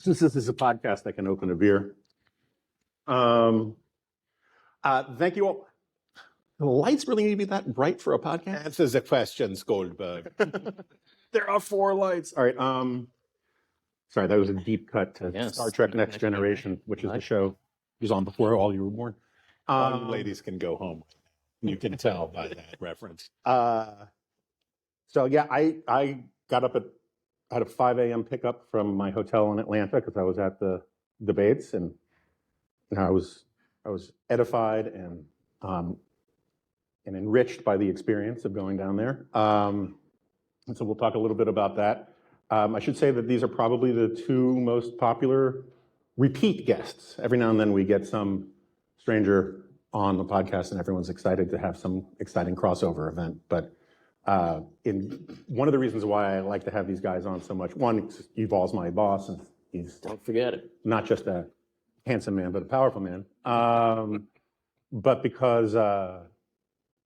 Since this is a podcast, I can open a beer. Thank you all. The lights really need to be that bright for a podcast? Answers the questions, Goldberg. There are 4 lights. All right. Sorry, that was a deep cut to Star Trek Next Generation, which is the show that was on before all you were born. All you ladies can go home. You can tell by that reference. So yeah, I got up I had a 5 a.m. pickup from my hotel in Atlanta because I was at the debates, and I was edified and enriched by the experience of going down there. And so we'll talk a little bit about that. I should say that these are probably the 2 most popular repeat guests. Every now and then we get some stranger on the podcast, and everyone's excited to have some exciting crossover event. But one of the reasons why I like to have these guys on so much, one, Yuval's my boss, and he's don't forget it, not just a handsome man, but a powerful man. But because I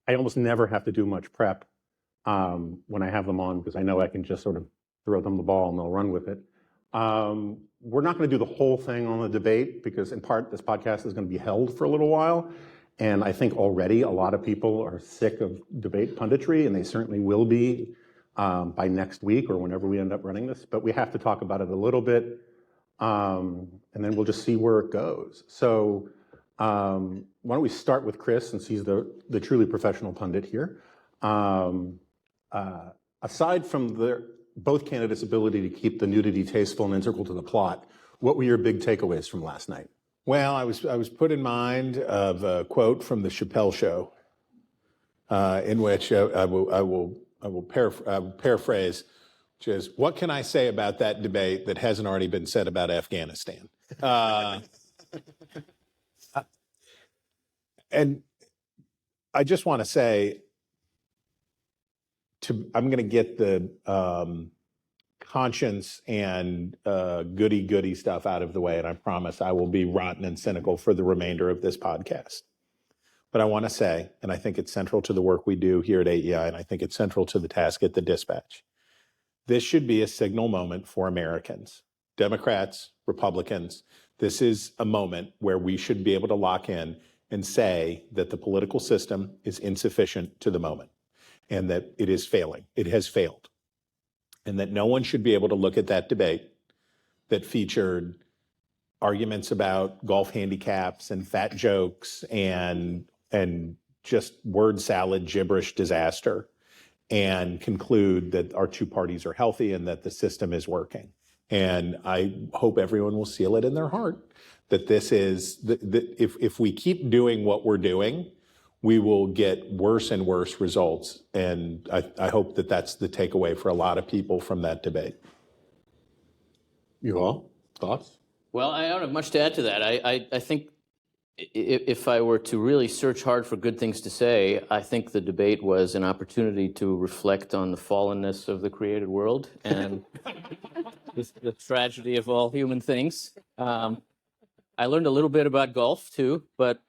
almost never have to do much prep when I have them on, because I know I can just sort of throw them the ball and they'll run with it. We're not going to do the whole thing on the debate because, in part, this podcast is going to be held for a little while. And I think already a lot of people are sick of debate punditry, and they certainly will be by next week or whenever we end up running this. But we have to talk about it a little bit, and then we'll just see where it goes. So why don't we start with Chris, since he's the truly professional pundit here. Aside from both candidates' ability to keep the nudity tasteful and integral to the plot, what were your big takeaways from last night? Well, I was put in mind of a quote from the Chappelle Show, in which I will paraphrase, which is, "What can I say about that debate that hasn't already been said about Afghanistan?" And I just want to say, I'm going to get the conscience and goody stuff out of the way, and I promise I will be rotten and cynical for the remainder of this podcast. But I want to say, and I think it's central to the work we do here at AEI, and I think it's central to the task at the Dispatch, this should be a signal moment for Americans, Democrats, Republicans. This is a moment where we should be able to lock in and say that the political system is insufficient to the moment and that it is failing. It has failed. And that no one should be able to look at that debate that featured arguments about golf handicaps and fat jokes and just word salad gibberish disaster and conclude that our 2 parties are healthy and that the system is working. And I hope everyone will seal it in their heart that this is, if we keep doing what we're doing, we will get worse and worse results. And I hope that that's the takeaway for a lot of people from that debate. Yuval, thoughts? Well, I don't have much to add to that. I think if I were to really search hard for good things to say, I think the debate was an opportunity to reflect on the fallenness of the created world and the tragedy of all human things. I learned a little bit about golf too, but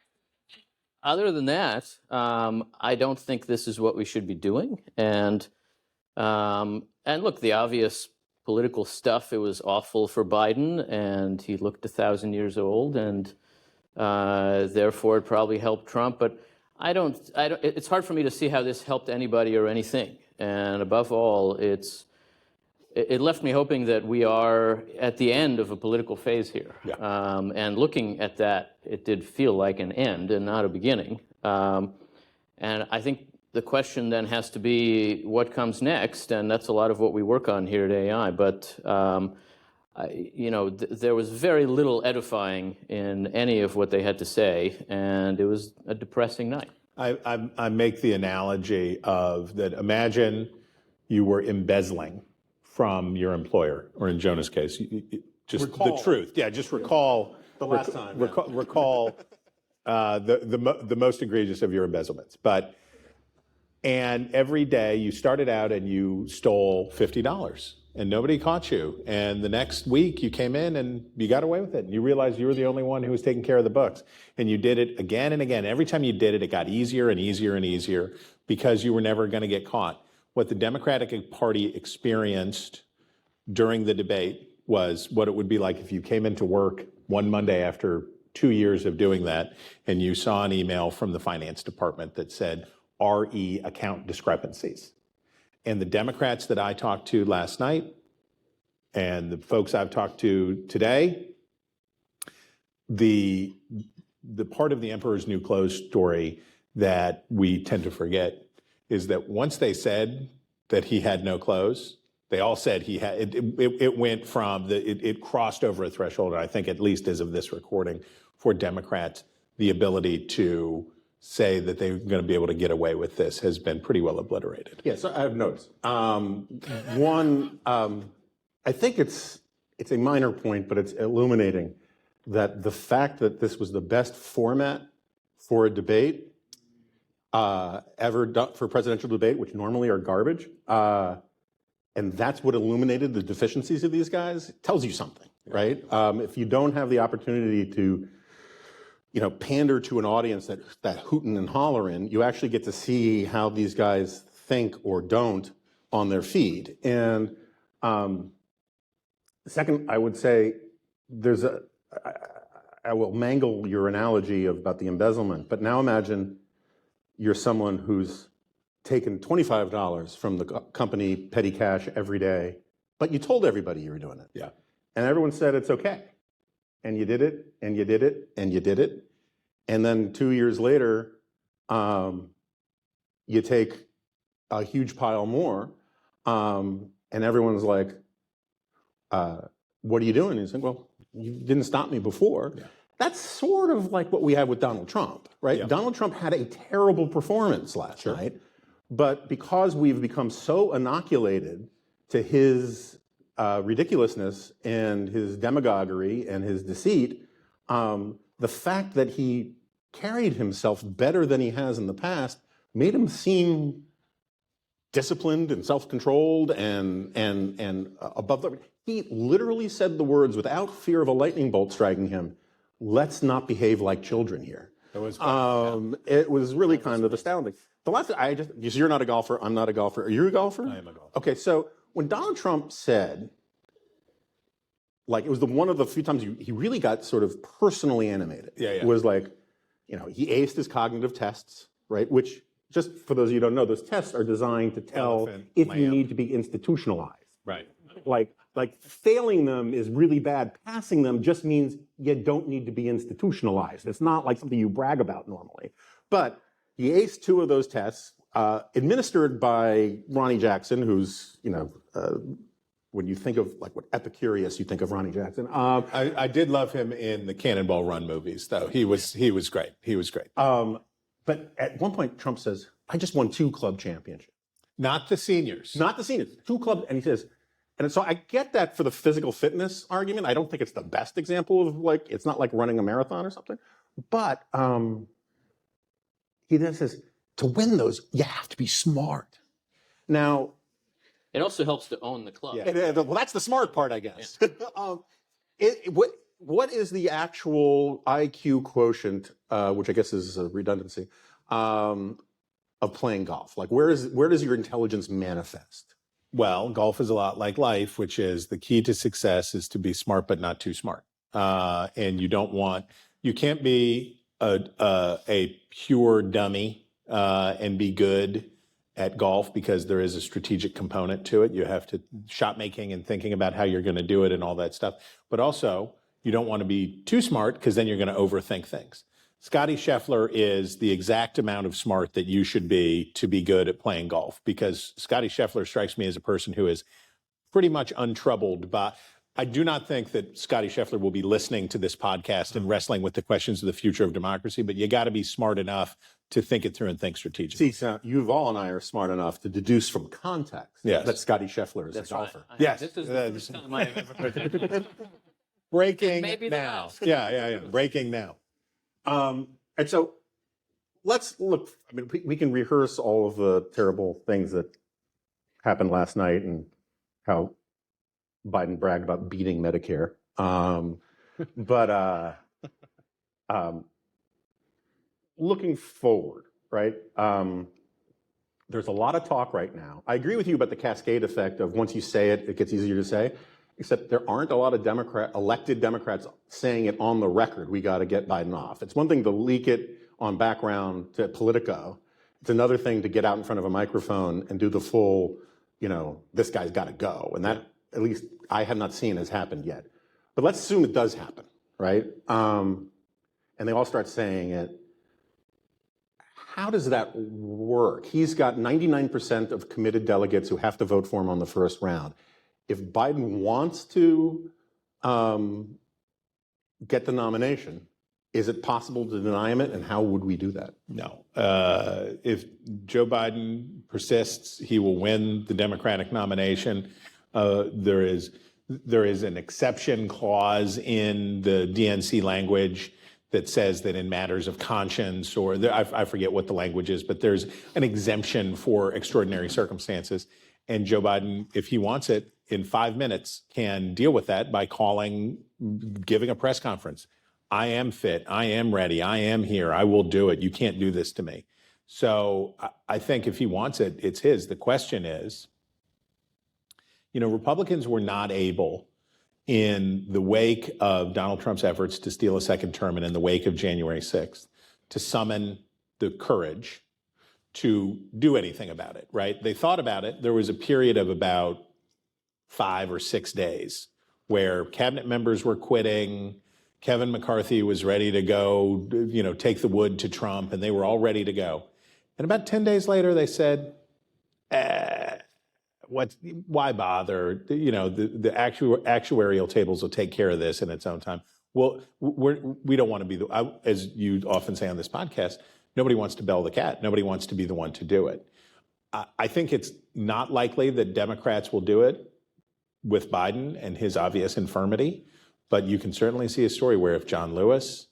other than that, I don't think this is what we should be doing. And look, the obvious political stuff, it was awful for Biden, and he looked 1,000 years old, and therefore it probably helped Trump. But it's hard for me to see how this helped anybody or anything. And above all, it left me hoping that we are at the end of a political phase here. Yeah. And looking at that, it did feel like an end and not a beginning. And I think the question then has to be what comes next, and that's a lot of what we work on here at AI. But there was very little edifying in any of what they had to say, and it was a depressing night. I make the analogy of that. Imagine you were embezzling from your employer, or in Jonah's case, just recall the truth. Yeah, just recall the last time. Recall the most egregious of your embezzlements. And every day you started out and you stole $50 and nobody caught you. And the next week you came in and you got away with it. And you realized you were the only one who was taking care of the books. And you did it again and again. Every time you did it, it got easier and easier and easier because you were never going to get caught. What the Democratic Party experienced during the debate was what it would be like if you came into work one Monday after 2 years of doing that, and you saw an email from the finance department that said RE account discrepancies. And the Democrats that I talked to last night and the folks I've talked to today, the part of the Emperor's New Clothes story that we tend to forget is that once they said that he had no clothes, they all said he had, it went from, it crossed over a threshold, and I think at least as of this recording, for Democrats, the ability to say that they're going to be able to get away with this has been pretty well obliterated. Yeah, so I have notes. One, I think it's a minor point, but it's illuminating that the fact that this was the best format for a debate ever done for presidential debate, which normally are garbage, and that's what illuminated the deficiencies of these guys, tells you something, right? If you don't have the opportunity to, pander to an audience that hootin' and hollerin', you actually get to see how these guys think or don't on their feed. And second, I would say I will mangle your analogy about the embezzlement, but now imagine you're someone who's taken $25 from the company petty cash every day, but you told everybody you were doing it. Yeah. And everyone said it's okay. And you did it, and you did it, and you did it. And then 2 years later, you take a huge pile more, and everyone's like, what are you doing? And he's like, well, you didn't stop me before. Yeah. That's sort of like what we had with Donald Trump, right? Yeah. Donald Trump had a terrible performance last night, but because we've become so inoculated to his ridiculousness and his demagoguery and his deceit, the fact that he carried himself better than he has in the past made him seem disciplined and self-controlled and above the. He literally said the words without fear of a lightning bolt striking him, "Let's not behave like children here." It was really kind of astounding. The last, you're not a golfer, I'm not a golfer. Are you a golfer? I am a golfer. Okay, so when Donald Trump said, it was one of the few times he really got sort of personally animated. Yeah. It was like, he aced his cognitive tests, right? Which, just for those of you who don't know, those tests are designed to tell if you need to be institutionalized. Right. Like failing them is really bad. Passing them just means you don't need to be institutionalized. It's not like something you brag about normally. But he aced 2 of those tests, administered by Ronnie Jackson, who's, when you think of what Epicurus, you think of Ronnie Jackson. I did love him in the Cannonball Run movies, though. He was great. He was great. But at one point, Trump says, I just won 2 club championships. Not the seniors. Not the seniors. 2 clubs. And he says, and so I get that for the physical fitness argument. I don't think it's the best example of it's not like running a marathon or something. But he then says, to win those, you have to be smart. Now, It also helps to own the club. yeah. Well, that's the smart part, I guess. What is the actual IQ quotient, which I guess is a redundancy, of playing golf? Where does your intelligence manifest? Well, golf is a lot like life, which is the key to success is to be smart but not too smart. And you can't be a pure dummy and be good at golf because there is a strategic component to it. You have to shot making and thinking about how you're going to do it and all that stuff. But also, you don't want to be too smart because then you're going to overthink things. Scotty Scheffler is the exact amount of smart that you should be to be good at playing golf, because Scotty Scheffler strikes me as a person who is pretty much untroubled by. I do not think that Scotty Scheffler will be listening to this podcast and wrestling with the questions of the future of democracy, but you got to be smart enough to think it through and think strategically. See, Yuval and I are smart enough to deduce from context that Scotty Scheffler is a golfer. Right. Yes. This is the first time I've ever heard that. Breaking Maybe now. the Yeah. Breaking now. And so let's look. I mean, we can rehearse all of the terrible things that happened last night and how Biden bragged about beating Medicare. But looking forward, right? There's a lot of talk right now. I agree with you about the cascade effect of once you say it, it gets easier to say. except there aren't a lot of elected Democrats saying it on the record, we got to get Biden off. It's one thing to leak it on background to Politico. It's another thing to get out in front of a microphone and do the full, this guy's got to go. And that, at least I have not seen, has happened yet. But let's assume it does happen, right? And they all start saying it. How does that work? He's got 99% of committed delegates who have to vote for him on the first round. If Biden wants to get the nomination, is it possible to deny him it, and how would we do that? No. If Joe Biden persists, he will win the Democratic nomination. There is an exception clause in the DNC language that says that in matters of conscience, or I forget what the language is, but there's an exemption for extraordinary circumstances. And Joe Biden, if he wants it, in 5 minutes can deal with that by giving a press conference. I am fit. I am ready. I am here. I will do it. You can't do this to me. So I think if he wants it, it's his. The question is, Republicans were not able, in the wake of Donald Trump's efforts to steal a second term and in the wake of January 6th, to summon the courage to do anything about it, right? They thought about it. There was a period of about 5 or 6 days where cabinet members were quitting. Kevin McCarthy was ready to go, take the wood to Trump, and they were all ready to go. And about 10 days later, they said, why bother? The actuarial tables will take care of this in its own time. Well, we don't want to be as you often say on this podcast, nobody wants to bell the cat. Nobody wants to be the one to do it. I think it's not likely that Democrats will do it with Biden and his obvious infirmity, but you can certainly see a story where if John Lewis,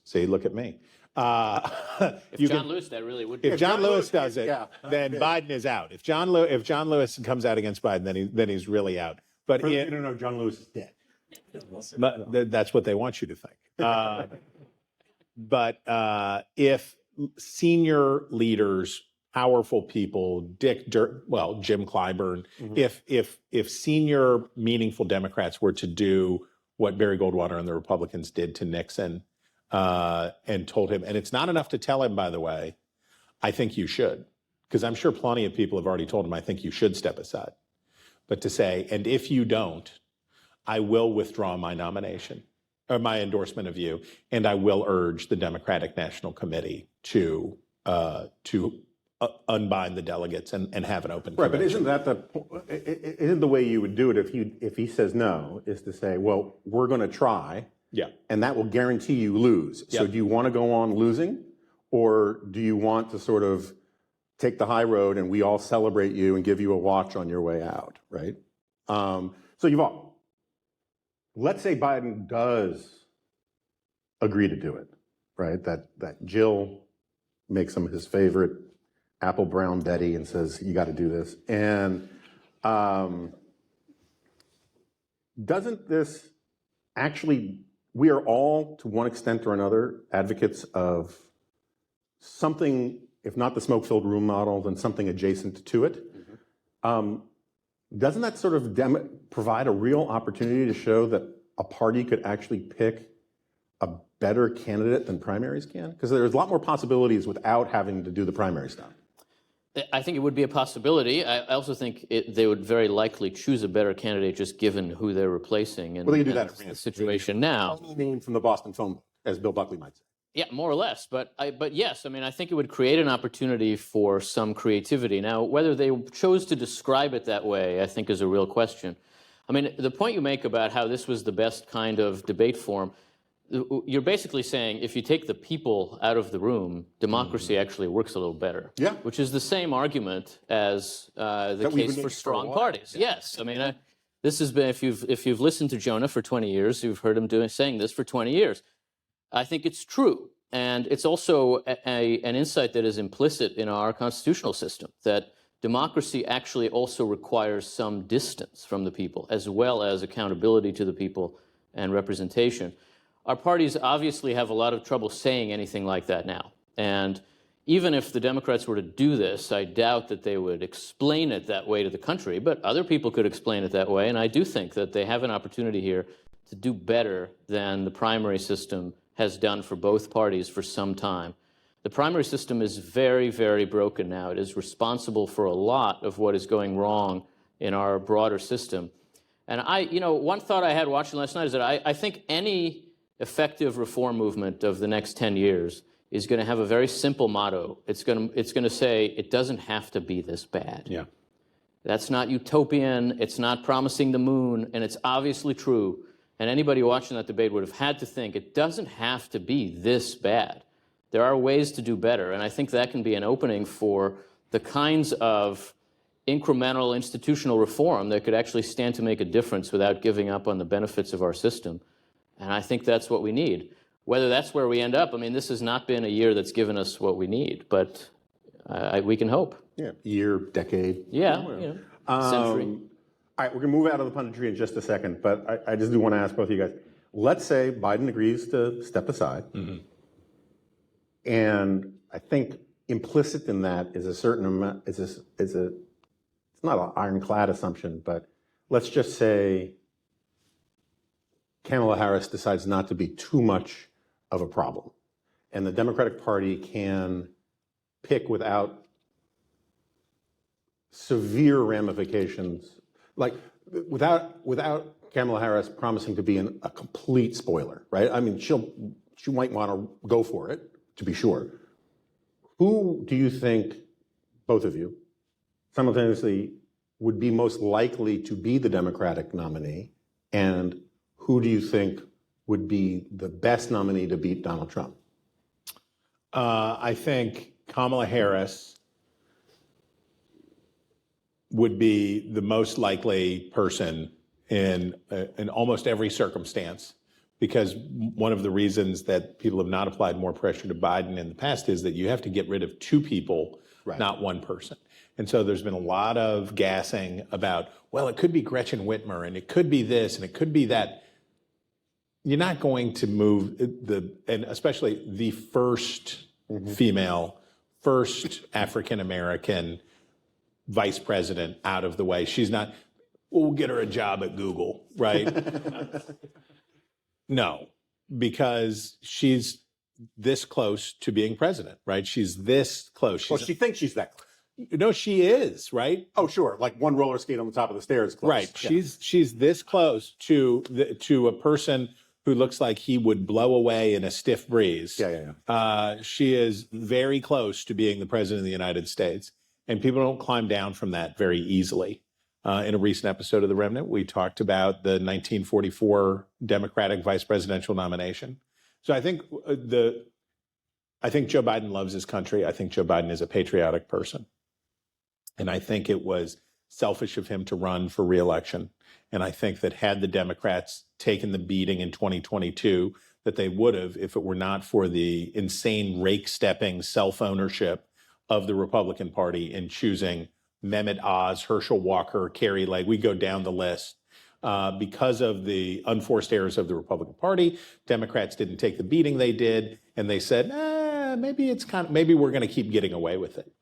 see, look at me. If John Lewis, that really would be. If John Lewis does it, then Biden is out. If John Lewis comes out against Biden, then he's really out. But you don't know John Lewis is dead. That's what they want you to think. But if senior leaders, powerful people, Jim Clyburn, if senior meaningful Democrats were to do what Barry Goldwater and the Republicans did to Nixon, and told him, and it's not enough to tell him, by the way, I think you should, because I'm sure plenty of people have already told him, I think you should step aside. But to say, and if you don't, I will withdraw my nomination or my endorsement of you, and I will urge the Democratic National Committee to unbind the delegates and have an open Right, convention. but isn't the way you would do it if he says no, is to say, well, we're going to try, and that will guarantee you lose. So do you want to go on losing, or do you want to sort of take the high road and we all celebrate you and give you a watch on your way out, right? So Yuval, let's say Biden does agree to do it, right? That Jill makes him his favorite apple brown Betty and says, you got to do this. And doesn't this actually, we are all, to one extent or another, advocates of something, if not the smoke-filled room model, then something adjacent to it. Doesn't that sort of provide a real opportunity to show that a party could actually pick a better candidate than primaries can? Because there's a lot more possibilities without having to do the primary stuff. I think it would be a possibility. I also think they would very likely choose a better candidate just given who they're replacing and, Well, they can do that the situation now. Name from the Boston phone book, as Bill Buckley might say. Yeah, more or less. But yes, I mean, I think it would create an opportunity for some creativity. Now, whether they chose to describe it that way, I think is a real question. I mean, the point you make about how this was the best kind of debate form, you're basically saying if you take the people out of the room, democracy actually works a little better. Yeah. Which is the same argument as the case for strong parties. Yes. I mean, this has been, if you've listened to Jonah for 20 years, you've heard him saying this for 20 years. I think it's true. And it's also an insight that is implicit in our constitutional system, that democracy actually also requires some distance from the people, as well as accountability to the people and representation. Our parties obviously have a lot of trouble saying anything like that now. And even if the Democrats were to do this, I doubt that they would explain it that way to the country, but other people could explain it that way. And I do think that they have an opportunity here to do better than the primary system has done for both parties for some time. The primary system is very, very broken now. It is responsible for a lot of what is going wrong in our broader system. And one thought I had watching last night is that I think any effective reform movement of the next 10 years is going to have a very simple motto. It's going to say, it doesn't have to be this bad. Yeah. That's not utopian. It's not promising the moon. And it's obviously true. And anybody watching that debate would have had to think, it doesn't have to be this bad. There are ways to do better. And I think that can be an opening for the kinds of incremental institutional reform that could actually stand to make a difference without giving up on the benefits of our system. And I think that's what we need. Whether that's where we end up, I mean, this has not been a year that's given us what we need, but we can hope. Yeah, year, decade. Yeah, whatever. Century. All right, we're going to move out of the punditry in just a second, but I just do want to ask both of you guys. Let's say Biden agrees to step aside. Mm-hmm. And I think implicit in that is a certain amount, it's not an ironclad assumption, but let's just say Kamala Harris decides not to be too much of a problem. And the Democratic Party can pick without severe ramifications, like without Kamala Harris promising to be a complete spoiler, right? I mean, she might want to go for it, to be sure. Who do you think, both of you, simultaneously would be most likely to be the Democratic nominee, and who do you think would be the best nominee to beat Donald Trump? I think Kamala Harris would be the most likely person in almost every circumstance, because one of the reasons that people have not applied more pressure to Biden in the past is that you have to get rid of two people, right, not one person. And so there's been a lot of gassing about, well, it could be Gretchen Whitmer, and it could be this, and it could be that. You're not going to move and especially the first female, first African-American vice president out of the way. She's not, we'll get her a job at Google, right? No, because she's this close to being president, right? She's this close. Well, she thinks she's that close. No, she is, right? Oh, sure. Like one roller skate on the top of the stairs close. Right. Yeah. She's this close to a person who looks like he would blow away in a stiff breeze. Yeah. She is very close to being the president of the United States, and people don't climb down from that very easily. In a recent episode of The Remnant, we talked about the 1944 Democratic vice presidential nomination. So I think Joe Biden loves his country. I think Joe Biden is a patriotic person. And I think it was selfish of him to run for re-election. And I think that had the Democrats taken the beating in 2022, that they would have, if it were not for the insane rake-stepping self-ownership of the Republican Party in choosing Mehmet Oz, Herschel Walker, Kari Lake, we go down the list. Because of the unforced errors of the Republican Party, Democrats didn't take the beating they did, and they said, maybe we're going to keep getting away with it.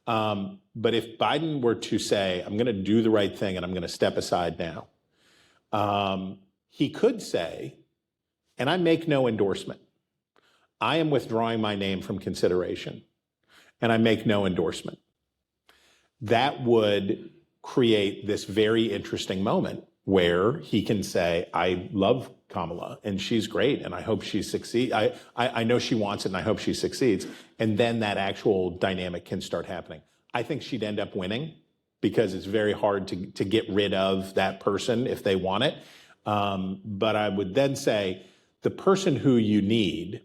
But if Biden were to say, I'm going to do the right thing and I'm going to step aside now, he could say, and I make no endorsement, I am withdrawing my name from consideration, and I make no endorsement. That would create this very interesting moment where he can say, I love Kamala and she's great and I hope she succeeds. I know she wants it and I hope she succeeds. And then that actual dynamic can start happening. I think she'd end up winning because it's very hard to get rid of that person if they want it. But I would then say the person who you need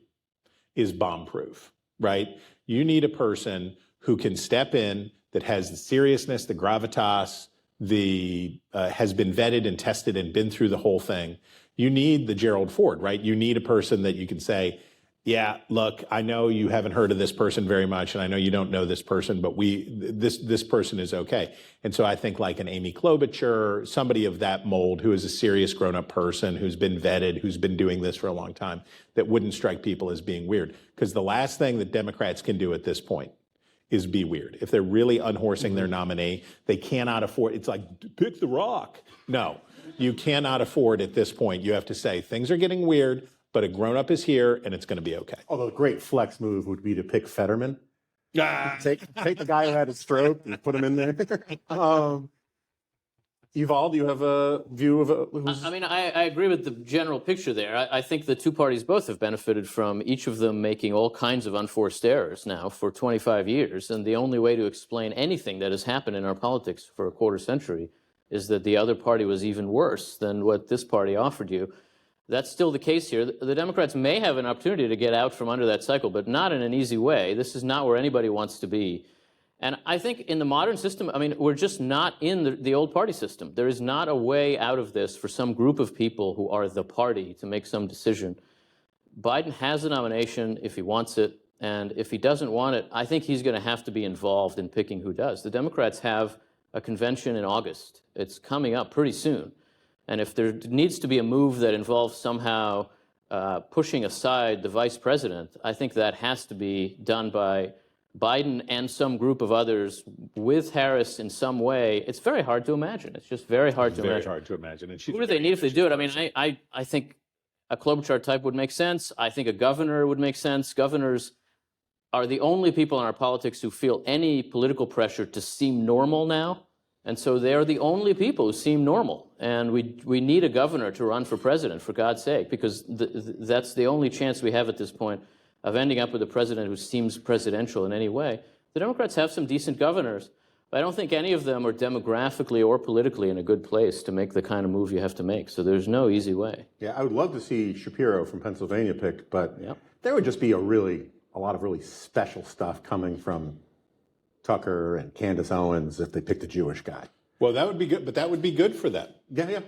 is bomb-proof, right? You need a person who can step in, that has the seriousness, the gravitas, has been vetted and tested and been through the whole thing. You need the Gerald Ford, right? You need a person that you can say, Yeah, look, I know you haven't heard of this person very much, and I know you don't know this person, but this person is okay. And so I think like an Amy Klobuchar, somebody of that mold who is a serious grown-up person who's been vetted, who's been doing this for a long time, that wouldn't strike people as being weird. Because the last thing that Democrats can do at this point is be weird. If they're really unhorsing their nominee, they cannot afford, it's like, pick The Rock. No, you cannot afford at this point. You have to say, things are getting weird, but a grown-up is here and it's going to be okay. Although a great flex move would be to pick Fetterman. Take the guy who had a stroke and put him in there. Yuval, do you have a view of who's... I mean, I agree with the general picture there. I think the two parties both have benefited from each of them making all kinds of unforced errors now for 25 years. And the only way to explain anything that has happened in our politics for a quarter century is that the other party was even worse than what this party offered you. That's still the case here. The Democrats may have an opportunity to get out from under that cycle, but not in an easy way. This is not where anybody wants to be. And I think in the modern system, I mean, we're just not in the old party system. There is not a way out of this for some group of people who are the party to make some decision. Biden has a nomination if he wants it, and if he doesn't want it, I think he's going to have to be involved in picking who does. The Democrats have a convention in August. It's coming up pretty soon. And if there needs to be a move that involves somehow pushing aside the vice president, I think that has to be done by Biden and some group of others with Harris in some way. It's very hard to imagine. It's just very hard to imagine. Very hard to imagine. And who do they need if they do it? I mean, I think a Klobuchar type would make sense. I think a governor would make sense. Governors are the only people in our politics who feel any political pressure to seem normal now. And so they're the only people who seem normal. And we need a governor to run for president, for God's sake, because that's the only chance we have at this point of ending up with a president who seems presidential in any way. The Democrats have some decent governors, but I don't think any of them are demographically or politically in a good place to make the kind of move you have to make. So there's no easy way. Yeah, I would love to see Shapiro from Pennsylvania picked, but there would just be a lot of really special stuff coming from Tucker and Candace Owens if they picked a Jewish guy. Well, that would be good, but that would be good for them. Yeah.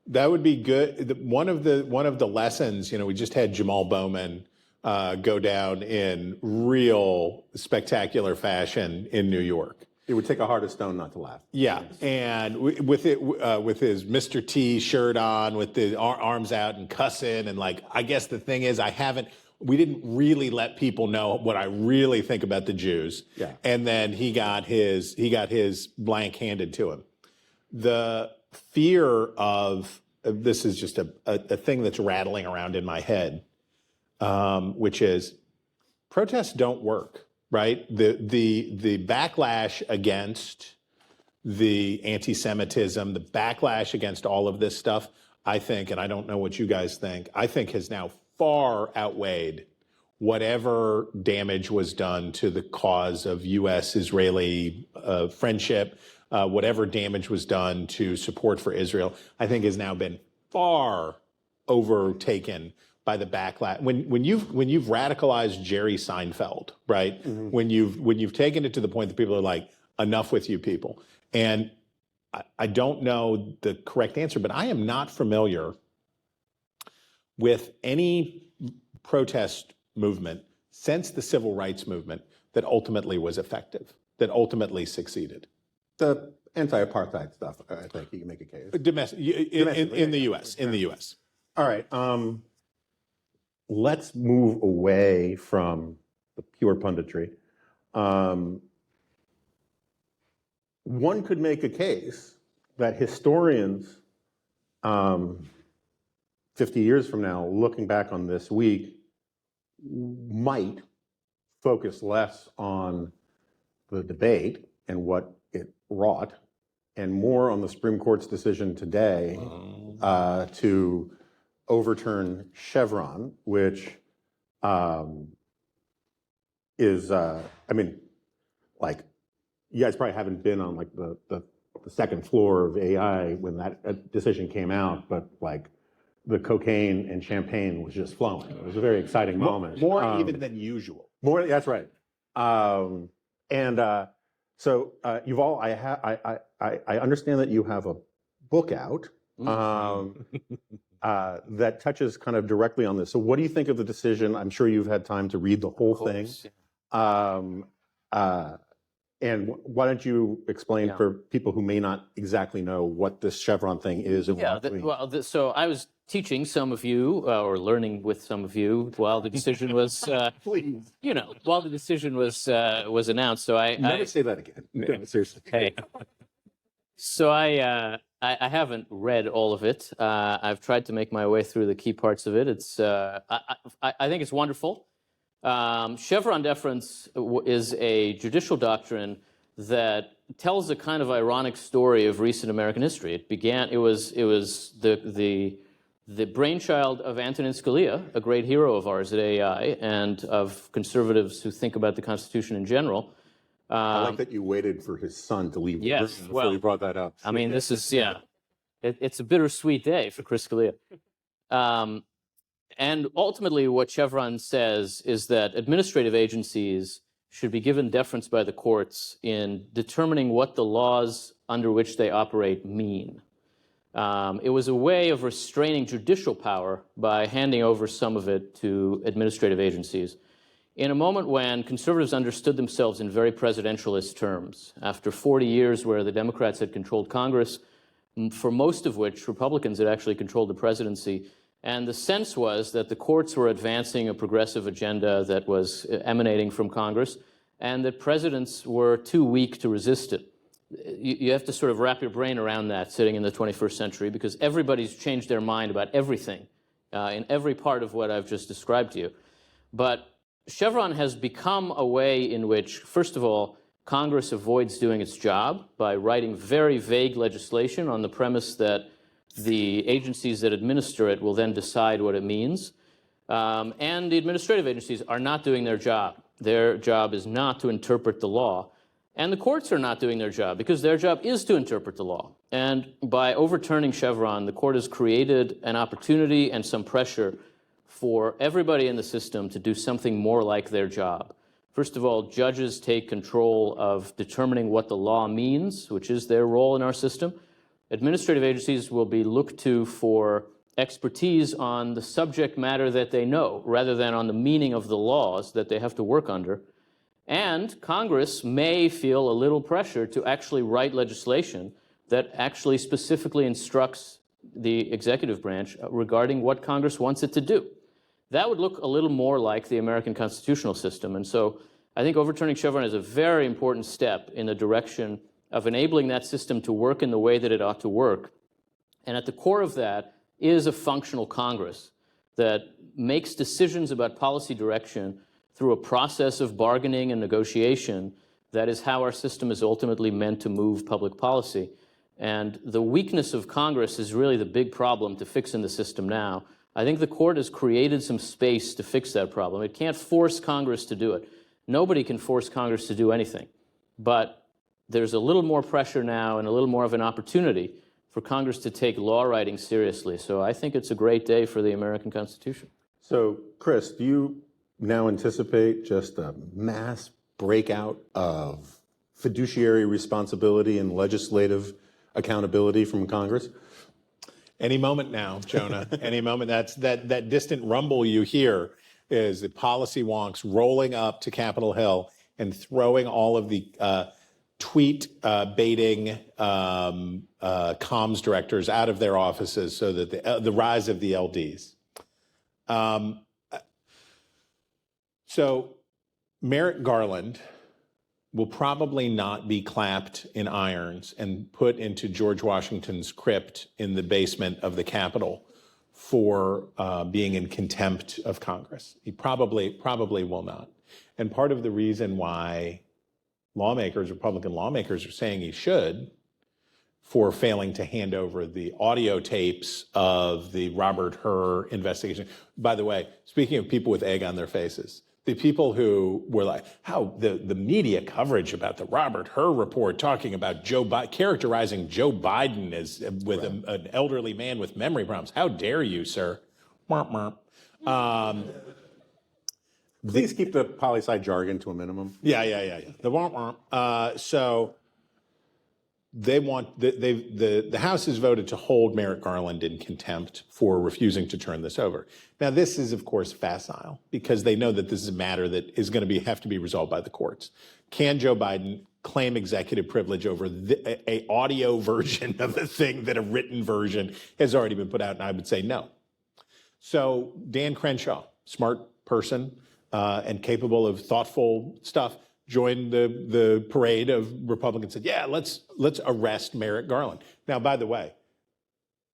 That would be good. One of the lessons, we just had Jamal Bowman go down in real spectacular fashion in New York. It would take a heart of stone not to laugh. Yeah, and with his Mr. T shirt on, with the arms out and cussing, and I guess the thing is, we didn't really let people know what I really think about the Jews. Yeah. And then he got his blank handed to him. The fear of this is just a thing that's rattling around in my head, which is protests don't work, right? The backlash against the anti-Semitism, the backlash against all of this stuff, I think, and I don't know what you guys think, I think has now far outweighed whatever damage was done to the cause of U.S.-Israeli friendship, whatever damage was done to support for Israel, I think has now been far overtaken by the backlash. When you've radicalized Jerry Seinfeld, right? Mm-hmm. When you've taken it to the point that people are like, enough with you people. And I don't know the correct answer, but I am not familiar with any protest movement since the civil rights movement that ultimately was effective, that ultimately succeeded. The anti-apartheid stuff, I think you can make a case. In the U.S. In the U.S. All right. Let's move away from the pure punditry. One could make a case that historians 50 years from now, looking back on this week, might focus less on the debate and what it wrought, and more on the Supreme Court's decision today to overturn Chevron, which is, you guys probably haven't been on the second floor of AI when that decision came out, but the cocaine and champagne was just flowing. It was a very exciting moment. More even than usual. More, that's right. So Yuval, I understand that you have a book out that touches kind of directly on this. So what do you think of the decision? I'm sure you've had time to read the whole thing. And why don't you explain for people who may not exactly know what this Chevron thing is and what we... So I was teaching some of you, or learning with some of you, while the decision was, Please. while the decision was announced. So Never say that again. No, seriously. Hey. So I haven't read all of it. I've tried to make my way through the key parts of it. It's I think it's wonderful. Chevron deference is a judicial doctrine that tells a kind of ironic story of recent American history. It was the brainchild of Antonin Scalia, a great hero of ours at AI, and of conservatives who think about the Constitution in general. I like that you waited for his son to leave the room before you brought that up. I mean, this is, it's a bittersweet day for Chris Scalia. And ultimately, what Chevron says is that administrative agencies should be given deference by the courts in determining what the laws under which they operate mean. It was a way of restraining judicial power by handing over some of it to administrative agencies. In a moment when conservatives understood themselves in very presidentialist terms, after 40 years where the Democrats had controlled Congress, for most of which Republicans had actually controlled the presidency, and the sense was that the courts were advancing a progressive agenda that was emanating from Congress, and that presidents were too weak to resist it. You have to sort of wrap your brain around that sitting in the 21st century, because everybody's changed their mind about everything in every part of what I've just described to you. But Chevron has become a way in which, first of all, Congress avoids doing its job by writing very vague legislation on the premise that the agencies that administer it will then decide what it means. And the administrative agencies are not doing their job. Their job is not to interpret the law. And the courts are not doing their job, because their job is to interpret the law. And by overturning Chevron, the court has created an opportunity and some pressure for everybody in the system to do something more like their job. First of all, judges take control of determining what the law means, which is their role in our system. Administrative agencies will be looked to for expertise on the subject matter that they know, rather than on the meaning of the laws that they have to work under. And Congress may feel a little pressure to actually write legislation that actually specifically instructs the executive branch regarding what Congress wants it to do. That would look a little more like the American constitutional system. And so I think overturning Chevron is a very important step in the direction of enabling that system to work in the way that it ought to work. And at the core of that is a functional Congress that makes decisions about policy direction through a process of bargaining and negotiation. That is how our system is ultimately meant to move public policy. And the weakness of Congress is really the big problem to fix in the system now. I think the court has created some space to fix that problem. It can't force Congress to do it. Nobody can force Congress to do anything. But there's a little more pressure now and a little more of an opportunity for Congress to take law writing seriously. So I think it's a great day for the American Constitution. So, Chris, do you now anticipate just a mass breakout of fiduciary responsibility and legislative accountability from Congress? Any moment now, Jonah. Any moment. That distant rumble you hear is the policy wonks rolling up to Capitol Hill and throwing all of the tweet baiting comms directors out of their offices, so that the rise of the LDs. So Merrick Garland will probably not be clapped in irons and put into George Washington's crypt in the basement of the Capitol for being in contempt of Congress. He probably will not. And part of the reason why Republican lawmakers are saying he should, for failing to hand over the audio tapes of the Robert Hur investigation. By the way, speaking of people with egg on their faces, the people who were like, how the media coverage about the Robert Hur report talking about characterizing Joe Biden as with an elderly man with memory problems. How dare you, sir? Please keep the poli-sci jargon to a minimum. Yeah. The womp womp. So they want the House has voted to hold Merrick Garland in contempt for refusing to turn this over. Now, this is, of course, facile because they know that this is a matter that is going to have to be resolved by the courts. Can Joe Biden claim executive privilege over a audio version of a thing that a written version has already been put out? And I would say no. So Dan Crenshaw, smart person and capable of thoughtful stuff, joined the parade of Republicans, said, yeah, let's arrest Merrick Garland. Now, by the way,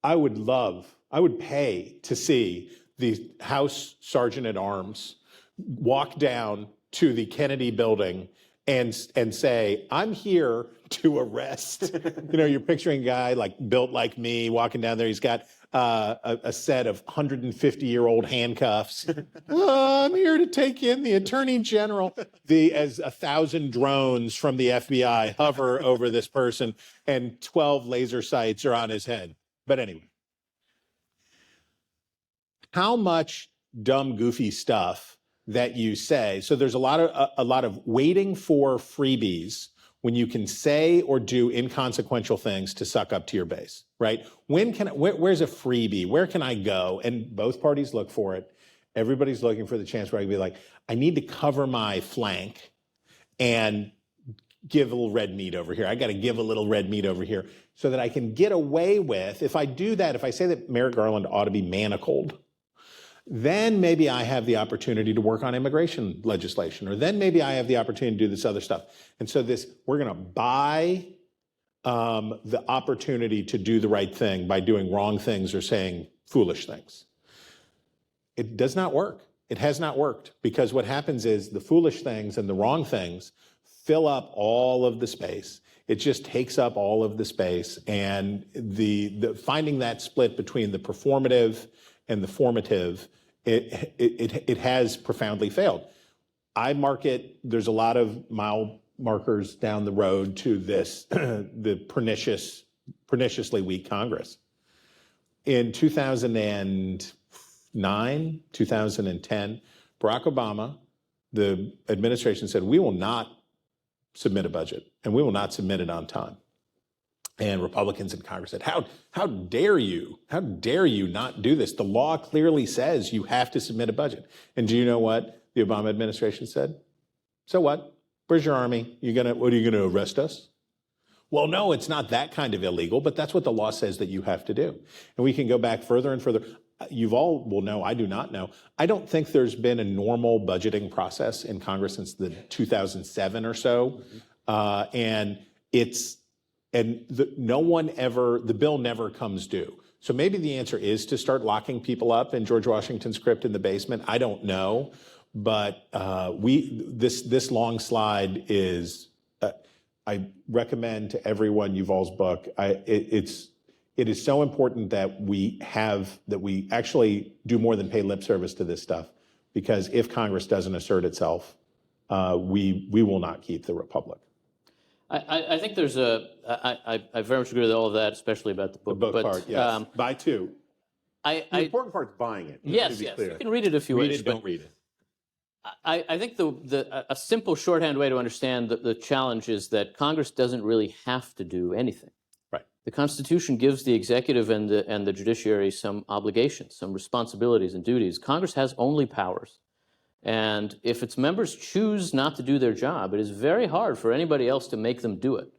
I would pay to see the House Sergeant at Arms walk down to the Kennedy building and say, I'm here to arrest. You're picturing a guy like built like me walking down there. He's got a set of 150-year-old handcuffs. I'm here to take in the Attorney General. As 1,000 drones from the FBI hover over this person and 12 laser sights are on his head. But anyway, how much dumb, goofy stuff that you say. So there's a lot of waiting for freebies when you can say or do inconsequential things to suck up to your base, right? Where's a freebie? Where can I go? And both parties look for it. Everybody's looking for the chance where I can be like, I need to cover my flank and give a little red meat over here. I got to give a little red meat over here so that I can get away with, if I do that, if I say that Merrick Garland ought to be manacled, then maybe I have the opportunity to work on immigration legislation, or then maybe I have the opportunity to do this other stuff. And so we're going to buy the opportunity to do the right thing by doing wrong things or saying foolish things. It does not work. It has not worked, because what happens is the foolish things and the wrong things fill up all of the space. It just takes up all of the space, and the finding that split between the performative and the formative, it has profoundly failed. There's a lot of mile markers down the road to this, the perniciously weak Congress. In 2009, 2010, Barack Obama, the administration said, we will not submit a budget, and we will not submit it on time. And Republicans in Congress said, how dare you? How dare you not do this? The law clearly says you have to submit a budget. And do you know what the Obama administration said? So what? Where's your army? What are you gonna arrest us? Well, no, it's not that kind of illegal, but that's what the law says that you have to do. And we can go back further and further. Yuval will know, I do not know. I don't think there's been a normal budgeting process in Congress since the 2007 or so. The bill never comes due. So maybe the answer is to start locking people up in George Washington's crypt in the basement. I don't know, but this long slide is. I recommend to everyone Yuval's book. It is so important that we actually do more than pay lip service to this stuff, because if Congress doesn't assert itself, we will not keep the republic. I think there's I very much agree with all of that, especially about the book. The book part, yes. Buy two. The important part's buying it. Yes, yes. You can read it if you wish. Read it, don't read it. I think a simple shorthand way to understand the challenge is that Congress doesn't really have to do anything. Right. The Constitution gives the executive and the judiciary some obligations, some responsibilities and duties. Congress has only powers. And if its members choose not to do their job, it is very hard for anybody else to make them do it.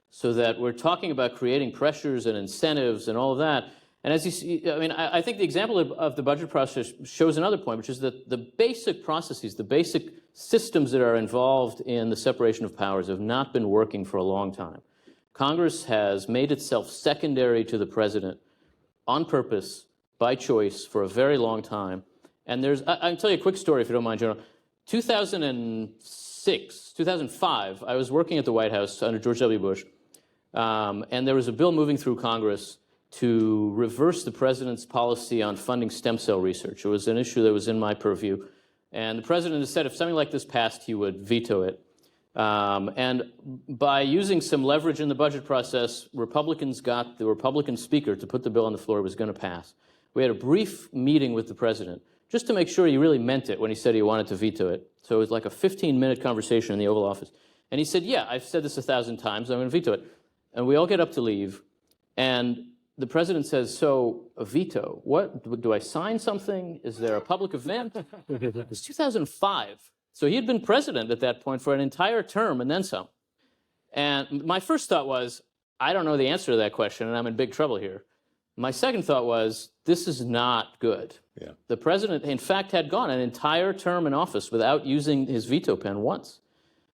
So that we're talking about creating pressures and incentives and all of that. And as you see, I think the example of the budget process shows another point, which is that the basic processes, the basic systems that are involved in the separation of powers have not been working for a long time. Congress has made itself secondary to the president on purpose, by choice, for a very long time. And I can tell you a quick story, if you don't mind, Jonah. 2005, I was working at the White House under George W. Bush, and there was a bill moving through Congress to reverse the president's policy on funding stem cell research. It was an issue that was in my purview. And the president has said if something like this passed, he would veto it. And by using some leverage in the budget process, Republicans got the Republican speaker to put the bill on the floor. It was going to pass. We had a brief meeting with the president just to make sure he really meant it when he said he wanted to veto it. So it was like a 15-minute conversation in the Oval Office. And he said, yeah, I've said this 1,000 times, I'm going to veto it. And we all get up to leave. And the president says, so a veto, what, do I sign something? Is there a public event? It's 2005. So he had been president at that point for an entire term and then some. And my first thought was, I don't know the answer to that question, and I'm in big trouble here. My second thought was, this is not good. Yeah. The president, in fact, had gone an entire term in office without using his veto pen once.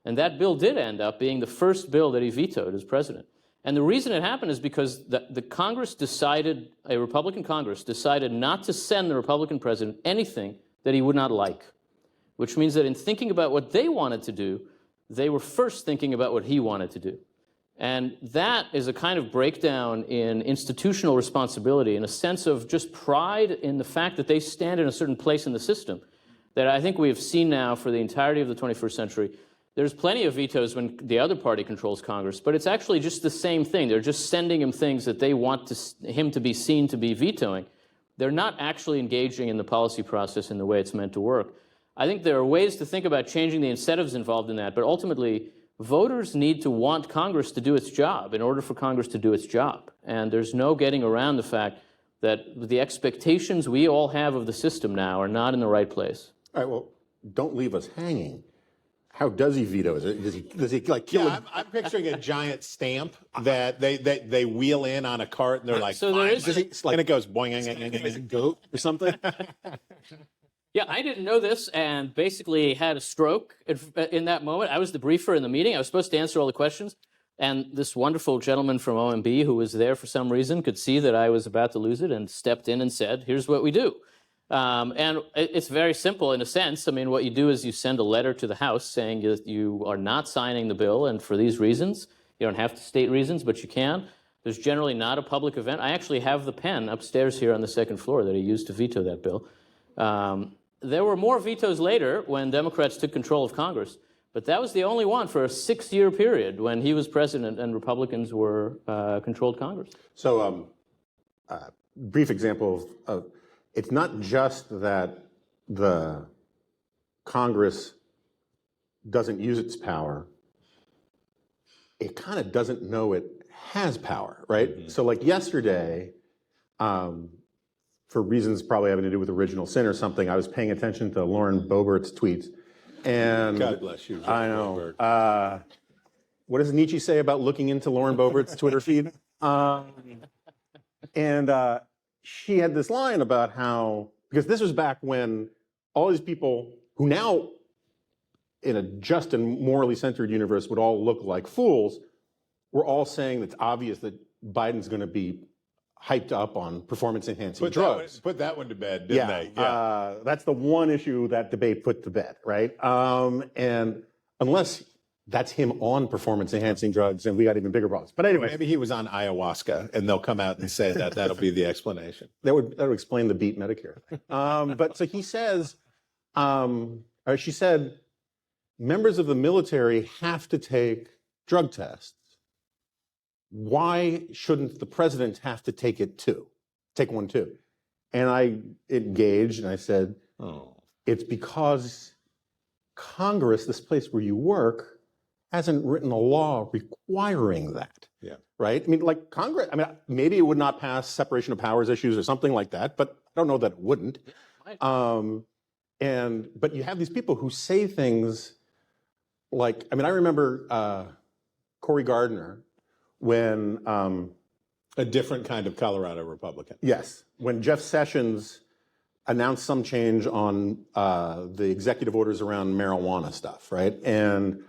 And that bill did end up being the first bill that he vetoed as president. And the reason it happened is because the Congress decided, a Republican Congress decided not to send the Republican president anything that he would not like, which means that in thinking about what they wanted to do, they were first thinking about what he wanted to do. And that is a kind of breakdown in institutional responsibility, in a sense of just pride in the fact that they stand in a certain place in the system that I think we have seen now for the entirety of the 21st century. There's plenty of vetoes when the other party controls Congress, but it's actually just the same thing. They're just sending him things that they want him to be seen to be vetoing. They're not actually engaging in the policy process in the way it's meant to work. I think there are ways to think about changing the incentives involved in that, but ultimately, voters need to want Congress to do its job in order for Congress to do its job. And there's no getting around the fact that the expectations we all have of the system now are not in the right place. All right, well, don't leave us hanging. How does he veto? Does he like kill him? I'm picturing a giant stamp that they wheel in on a cart and they're like, So there is, and it goes boing, Goat or something? yeah, I didn't know this and basically had a stroke in that moment. I was the briefer in the meeting. I was supposed to answer all the questions. And this wonderful gentleman from OMB who was there for some reason could see that I was about to lose it and stepped in and said, here's what we do. And it's very simple in a sense. I mean, what you do is you send a letter to the House saying you are not signing the bill, and for these reasons, you don't have to state reasons, but you can. There's generally not a public event. I actually have the pen upstairs here on the second floor that he used to veto that bill. There were more vetoes later when Democrats took control of Congress, but that was the only one for a 6-year period when he was president and Republicans were controlled Congress. So, brief example of it's not just that the Congress doesn't use its power, it kind of doesn't know it has power, right? Mm-hmm. So like yesterday, for reasons probably having to do with original sin or something, I was paying attention to Lauren Boebert's tweets. And God bless you. I know. What does Nietzsche say about looking into Lauren Boebert's Twitter feed? She had this line about how, because this was back when all these people who now in a just and morally centered universe would all look like fools, were all saying it's obvious that Biden's going to be hyped up on performance-enhancing drugs. Put that one to bed, didn't they? Yeah. That's the one issue that debate put to bed, right? And unless that's him on performance-enhancing drugs, and we got even bigger problems. But anyway. Maybe he was on ayahuasca, and they'll come out and say that that'll be the explanation. That would explain the beat Medicare thing. But so he says, or she said, members of the military have to take drug tests. Why shouldn't the president have to take it too? Take one too. And I engaged and I said, it's because Congress, this place where you work, hasn't written a law requiring that. Yeah. Right? I mean, like Congress, I mean, maybe it would not pass separation of powers issues or something like that, but I don't know that it wouldn't. But you have these people who say things like, I mean, I remember Cory Gardner when a different kind of Colorado Republican. Yes, when Jeff Sessions announced some change on the executive orders around marijuana stuff, right? And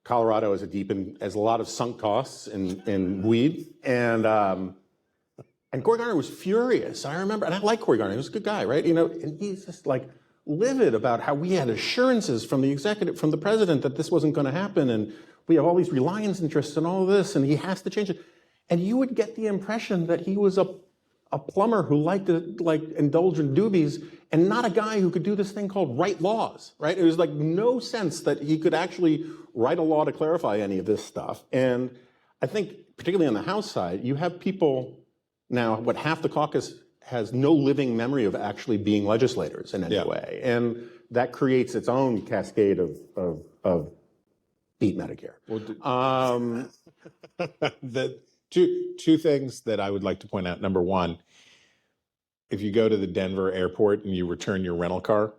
Colorado has a lot of sunk costs in weed, and Cory Gardner was furious. I remember, and I like Cory Gardner; he was a good guy, right? You know, and he's just like livid about how we had assurances from the president that this wasn't going to happen, and we have all these reliance interests and all of this, and he has to change it. And you would get the impression that he was a plumber who liked to indulge in doobies and not a guy who could do this thing called write laws, right? It was like no sense that he could actually write a law to clarify any of this stuff. And I think particularly on the House side, you have people now, half the caucus has no living memory of actually being legislators in any way. And that creates its own cascade of beat Medicare. The two things that I would like to point out. Number one, if you go to the Denver airport and you return your rental car,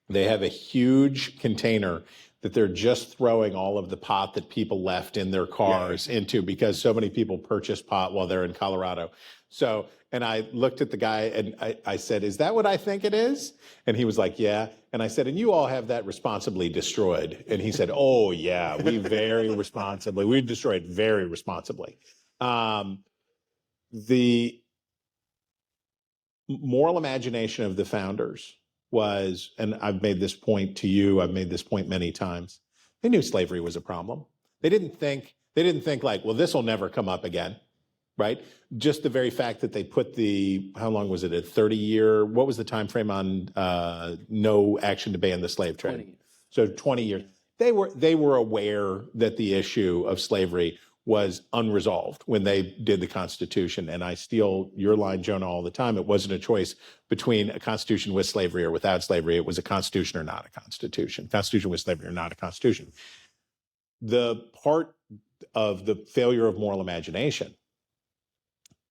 they have a huge container that they're just throwing all of the pot that people left in their cars into, because so many people purchase pot while they're in Colorado. So, and I looked at the guy and I said, "Is that what I think it is?" And he was like, "Yeah." And I said, "And you all have that responsibly destroyed?" And he said, "Oh yeah, we destroy it very responsibly." The moral imagination of the founders was, and I've made this point to you, I've made this point many times, they knew slavery was a problem. They didn't think like, well, this will never come up again, right? Just the very fact that they put how long was it, a 30-year, what was the time frame on no action to ban the slave trade? 20 years. So 20 years. They were aware that the issue of slavery was unresolved when they did the Constitution. And I steal your line, Jonah, all the time. It wasn't a choice between a Constitution with slavery or without slavery. It was a Constitution or not a Constitution. Constitution with slavery or not a Constitution. The part of the failure of moral imagination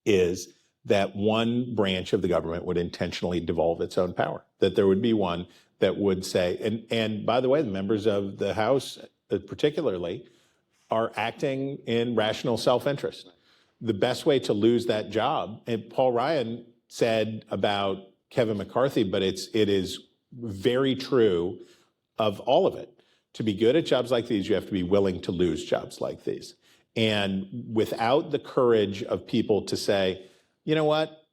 is that one branch of the government would intentionally devolve its own power, that there would be one that would say, and by the way, the members of the House particularly are acting in rational self-interest. The best way to lose that job, and Paul Ryan said about Kevin McCarthy, but it is very true of all of it. To be good at jobs like these, you have to be willing to lose jobs like these. And without the courage of people to say, you know what,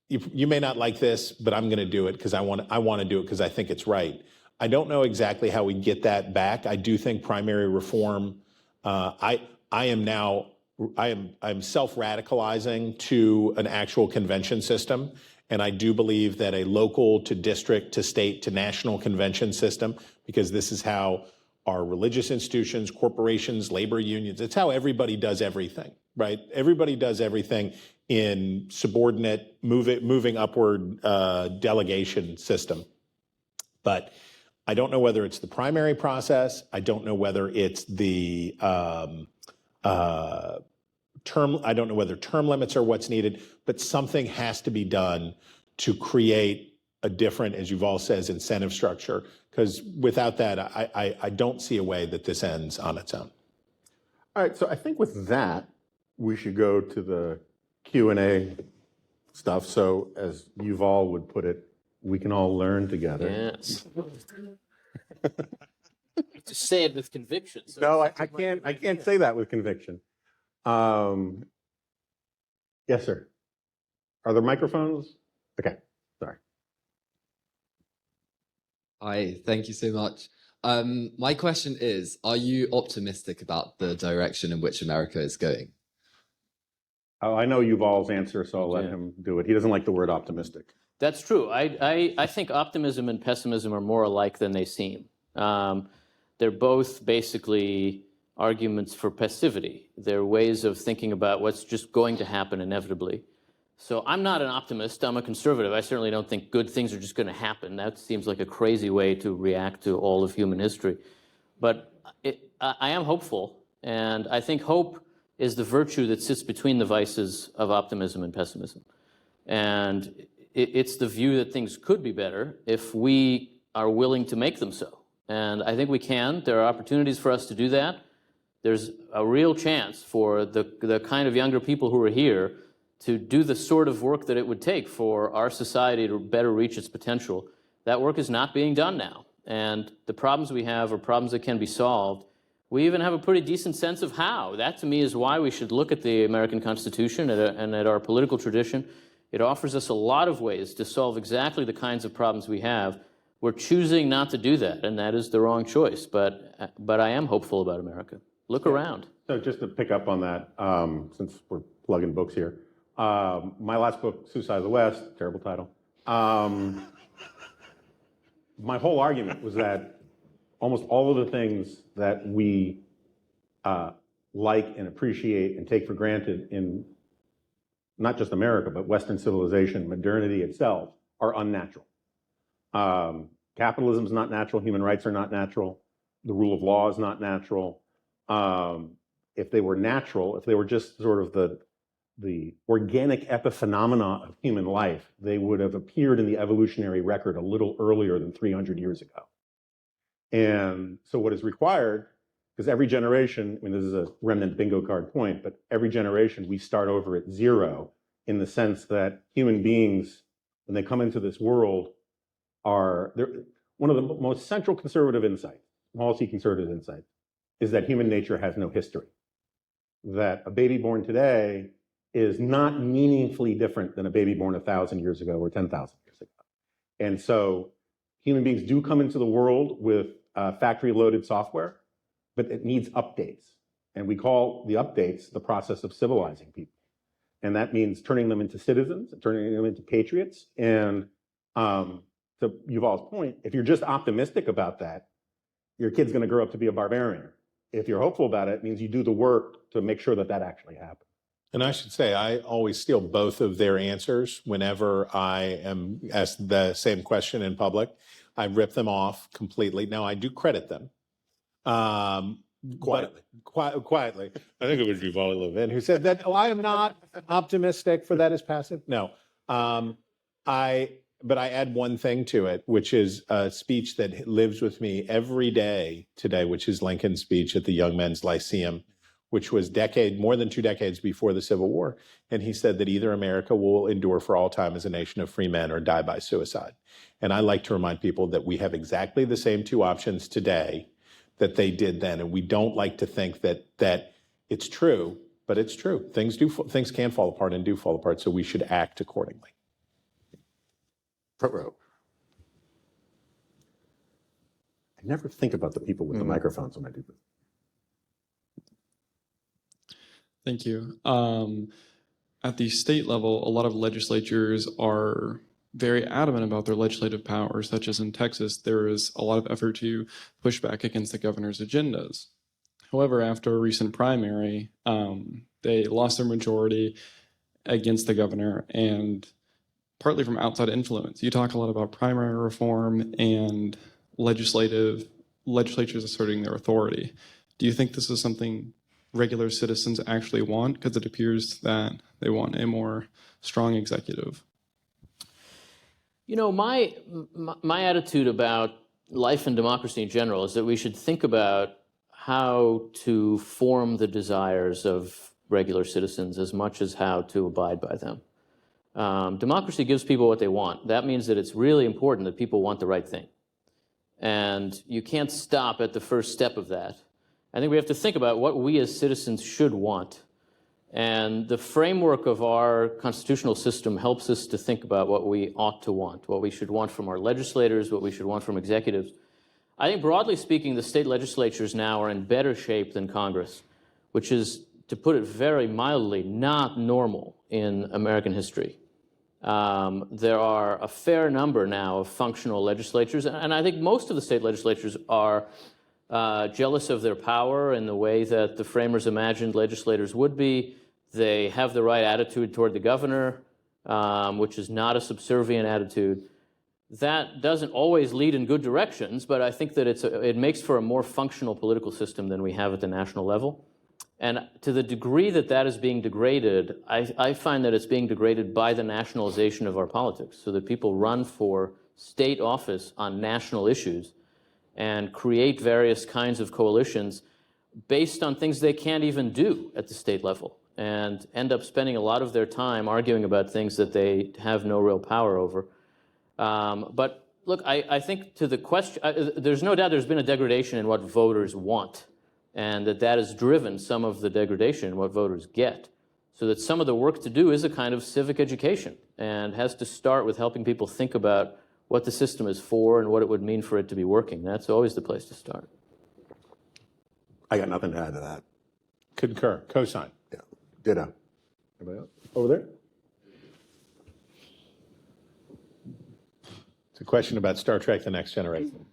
you may not like this, but I'm going to do it because I want to do it because I think it's right. I don't know exactly how we get that back. I do think primary reform. I'm self-radicalizing to an actual convention system, and I do believe that a local to district to state to national convention system, because this is how our religious institutions, corporations, labor unions, it's how everybody does everything, right? Everybody does everything in subordinate, moving upward delegation system. But I don't know whether it's the primary process. I don't know whether it's the term. I don't know whether term limits are what's needed, but something has to be done to create a different, as Yuval says, incentive structure. Because without that, I don't see a way that this ends on its own. All right, so I think with that, we should go to the Q&A stuff. So as Yuval would put it, we can all learn together. Yes. To say it with conviction. So No, I can't say that with conviction. Yes, sir. Are there microphones? Okay, sorry. Hi, thank you so much. My question is, are you optimistic about the direction in which America is going? Oh, I know Yuval's answer, so I'll let him do it. He doesn't like the word optimistic. That's true. I think optimism and pessimism are more alike than they seem. They're both basically arguments for passivity. They're ways of thinking about what's just going to happen inevitably. So I'm not an optimist. I'm a conservative. I certainly don't think good things are just going to happen. That seems like a crazy way to react to all of human history. But I am hopeful, and I think hope is the virtue that sits between the vices of optimism and pessimism. And it's the view that things could be better if we are willing to make them so. And I think we can. There are opportunities for us to do that. There's a real chance for the kind of younger people who are here to do the sort of work that it would take for our society to better reach its potential. That work is not being done now. And the problems we have are problems that can be solved. We even have a pretty decent sense of how. That, to me, is why we should look at the American Constitution and at our political tradition. It offers us a lot of ways to solve exactly the kinds of problems we have. We're choosing not to do that, and that is the wrong choice. But I am hopeful about America. Look around. So just to pick up on that, since we're plugging books here, my last book, Suicide of the West, terrible title. My whole argument was that almost all of the things that we like and appreciate and take for granted in not just America, but Western civilization, modernity itself, are unnatural. Capitalism is not natural. Human rights are not natural. The rule of law is not natural. if they were natural, if they were just sort of the organic epiphenomena of human life, they would have appeared in the evolutionary record a little earlier than 300 years ago. And so what is required, because every generation, I mean, this is a remnant bingo card point, but every generation we start over at zero in the sense that human beings, when they come into this world, one of the most central conservative insights, policy conservative insights, is that human nature has no history. That a baby born today is not meaningfully different than a baby born 1,000 years ago or 10,000 years ago. And so human beings do come into the world with factory-loaded software, but it needs updates. And we call the updates the process of civilizing people. And that means turning them into citizens, turning them into patriots. And to Yuval's point, if you're just optimistic about that, your kid's going to grow up to be a barbarian. If you're hopeful about it, it means you do the work to make sure that that actually happens. And I should say, I always steal both of their answers whenever I am asked the same question in public. I rip them off completely. Now, I do credit them. Quietly. Quietly. I think it was Yuval Levin who said that, I am not optimistic, for that is passive. No. But I add one thing to it, which is a speech that lives with me every day today, which is Lincoln's speech at the Young Men's Lyceum, which was more than 2 decades before the Civil War. And he said that either America will endure for all time as a nation of free men or die by suicide. And I like to remind people that we have exactly the same 2 options today that they did then. And we don't like to think that it's true, but it's true. Things can fall apart and do fall apart, so we should act accordingly. Front row. I never think about the people with the microphones when I do this. Thank you. At the state level, a lot of legislatures are very adamant about their legislative powers, such as in Texas, there is a lot of effort to push back against the governor's agendas. However, after a recent primary, they lost their majority against the governor, and partly from outside influence. You talk a lot about primary reform and legislatures asserting their authority. Do you think this is something regular citizens actually want? Because it appears that they want a more strong executive. You know, my attitude about life and democracy in general is that we should think about how to form the desires of regular citizens as much as how to abide by them. Democracy gives people what they want. That means that it's really important that people want the right thing. And you can't stop at the first step of that. I think we have to think about what we as citizens should want. And the framework of our constitutional system helps us to think about what we ought to want, what we should want from our legislators, what we should want from executives. I think broadly speaking, the state legislatures now are in better shape than Congress, which is, to put it very mildly, not normal in American history. There are a fair number now of functional legislatures, and I think most of the state legislatures are jealous of their power in the way that the framers imagined legislators would be. They have the right attitude toward the governor, which is not a subservient attitude. That doesn't always lead in good directions, but I think that it makes for a more functional political system than we have at the national level. And to the degree that that is being degraded, I find that it's being degraded by the nationalization of our politics, so that people run for state office on national issues and create various kinds of coalitions based on things they can't even do at the state level, and end up spending a lot of their time arguing about things that they have no real power over. But look, I think to the question, there's no doubt there's been a degradation in what voters want, and that has driven some of the degradation in what voters get. So that some of the work to do is a kind of civic education, and has to start with helping people think about what the system is for and what it would mean for it to be working. That's always the place to start. I got nothing to add to that. Concur. Cosign. Yeah. Ditto. Anybody else? Over there? It's a question about Star Trek: The Next Generation.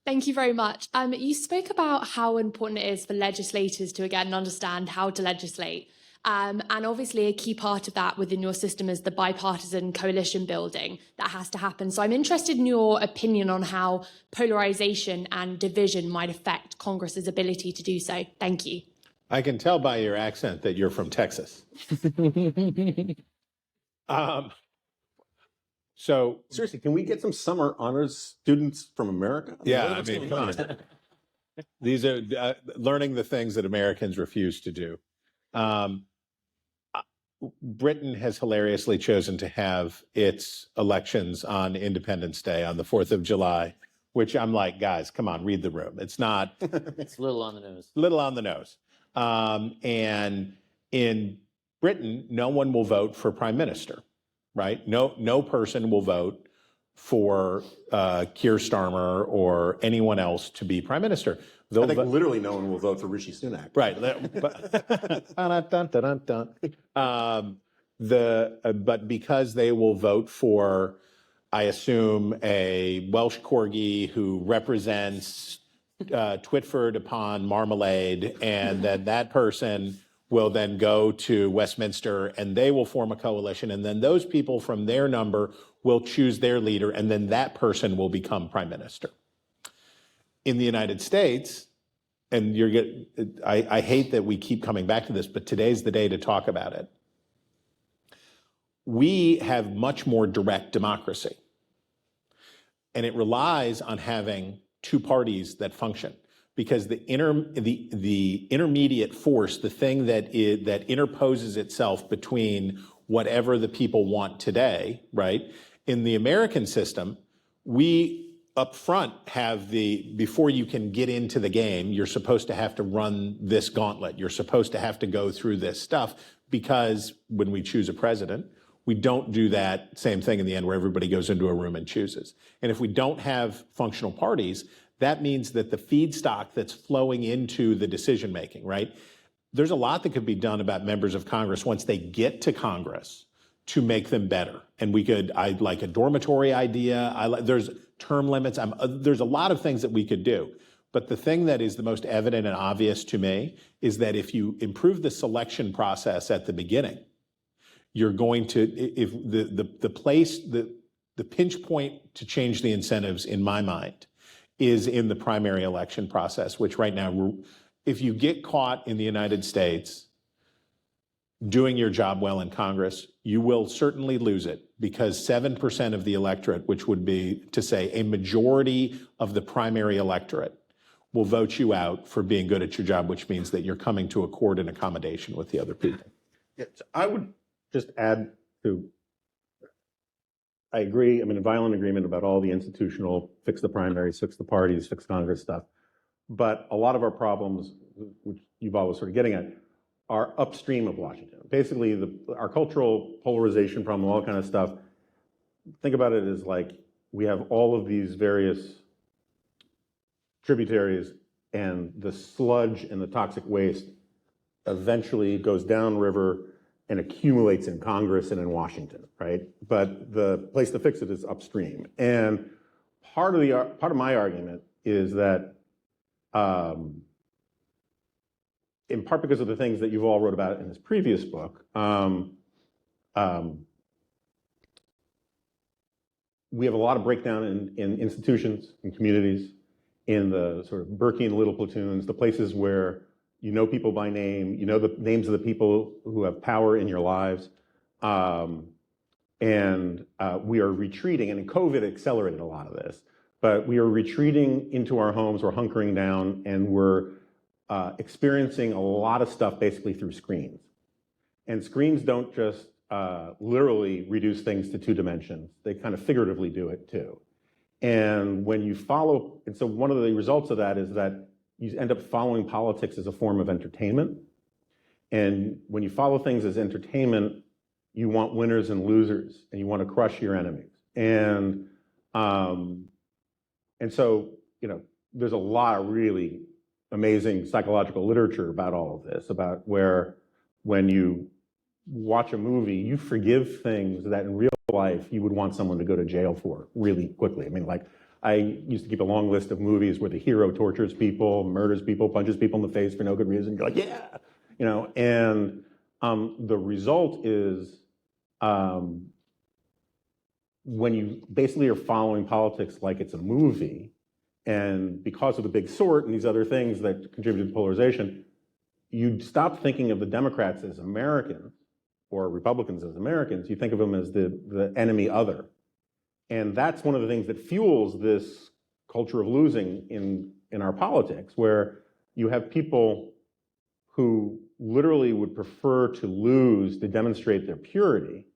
Thank you very much. You spoke about how important it is for legislators to, again, understand how to legislate. And obviously a key part of that within your system is the bipartisan coalition building that has to happen. So I'm interested in your opinion on how polarization and division might affect Congress's ability to do so. Thank you. I can tell by your accent that you're from Texas. So Seriously, can we get some summer honors students from America? yeah, I what's mean, going come on. These are learning the things that Americans refuse to do. Britain has hilariously chosen to have its elections on Independence Day on the 4th of July, which I'm like, guys, come on, read the room. It's not It's a little on the nose. little on the nose. And in Britain, no one will vote for prime minister, right? No person will vote for Keir Starmer or anyone else to be prime minister. They'll I think vote- literally no one will vote for Rishi Sunak. Right. But because they will vote for, I assume, a Welsh corgi who represents Twitford upon Marmalade, and that person will then go to Westminster and they will form a coalition, and then those people from their number will choose their leader, and then that person will become prime minister. In the United States, and I hate that we keep coming back to this, but today's the day to talk about it. We have much more direct democracy, and it relies on having two parties that function, because the intermediate force, the thing that interposes itself between whatever the people want today, right? In the American system, we up front have before you can get into the game, you're supposed to have to run this gauntlet. You're supposed to have to go through this stuff, because when we choose a president, we don't do that same thing in the end where everybody goes into a room and chooses. And if we don't have functional parties, that means that the feedstock that's flowing into the decision making, right? There's a lot that could be done about members of Congress once they get to Congress to make them better. And I like a dormitory idea. There's term limits. There's a lot of things that we could do. But the thing that is the most evident and obvious to me is that if you improve the selection process at the beginning, you're going to, if the pinch point to change the incentives in my mind is in the primary election process, which right now, if you get caught in the United States doing your job well in Congress, you will certainly lose it, because 7% of the electorate, which would be to say a majority of the primary electorate, will vote you out for being good at your job, which means that you're coming to accord and accommodation with the other people. Yeah, so I would just add to, I agree, I'm in violent agreement about all the institutional, fix the primaries, fix the parties, fix Congress stuff. But a lot of our problems, which Yuval was sort of getting at, are upstream of Washington. Basically, our cultural polarization problem, all that kind of stuff, think about it as like we have all of these various tributaries, and the sludge and the toxic waste eventually goes downriver and accumulates in Congress and in Washington, right? But the place to fix it is upstream. And part of my argument is that, in part because of the things that Yuval wrote about in his previous book, we have a lot of breakdown in institutions, in communities, in the sort of Burkean little platoons, the places where you know people by name, you know the names of the people who have power in your lives. And we are retreating, and COVID accelerated a lot of this, but we are retreating into our homes, we're hunkering down, and we're experiencing a lot of stuff basically through screens. And screens don't just literally reduce things to 2 dimensions, they kind of figuratively do it too. And when you follow, and so one of the results of that is that you end up following politics as a form of entertainment. And when you follow things as entertainment, you want winners and losers, and you want to crush your enemies. And so, you know, there's a lot of really amazing psychological literature about all of this, about where when you watch a movie, you forgive things that in real life you would want someone to go to jail for really quickly. I mean, like, I used to keep a long list of movies where the hero tortures people, murders people, punches people in the face for no good reason. You're like, yeah, you know, and the result is when you basically are following politics like it's a movie, and because of the big sort and these other things that contribute to polarization, you stop thinking of the Democrats as Americans or Republicans as Americans. You think of them as the enemy other. And that's one of the things that fuels this culture of losing in our politics, where you have people who literally would prefer to lose to demonstrate their purity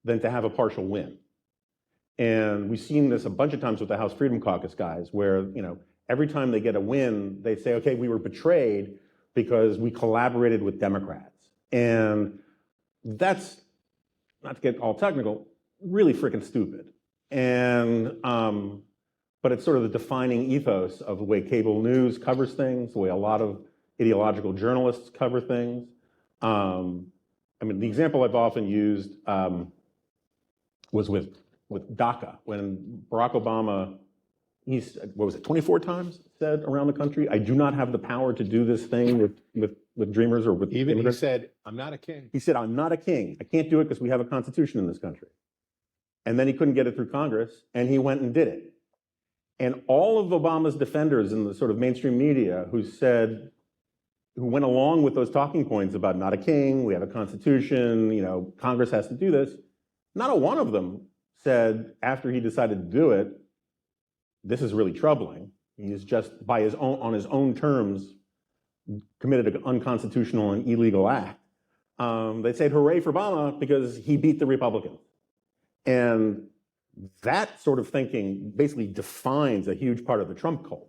than to have a partial win. And we've seen this a bunch of times with the House Freedom Caucus guys, where every time they get a win, they say, okay, we were betrayed because we collaborated with Democrats. And that's, not to get all technical, really freaking stupid. And, but it's sort of the defining ethos of the way cable news covers things, the way a lot of ideological journalists cover things. I mean, the example I've often used was with DACA, when Barack Obama, he's, what was it, 24 times said around the country, I do not have the power to do this thing with Dreamers or with Even he immigrants. said, I'm not a king. He said, I'm not a king. I can't do it because we have a constitution in this country. And then he couldn't get it through Congress, and he went and did it. And all of Obama's defenders in the sort of mainstream media who went along with those talking points about not a king, we have a constitution, Congress has to do this, not a one of them said after he decided to do it, this is really troubling. He's just on his own terms committed an unconstitutional and illegal act. They said hooray for Obama because he beat the Republicans. And that sort of thinking basically defines a huge part of the Trump cult.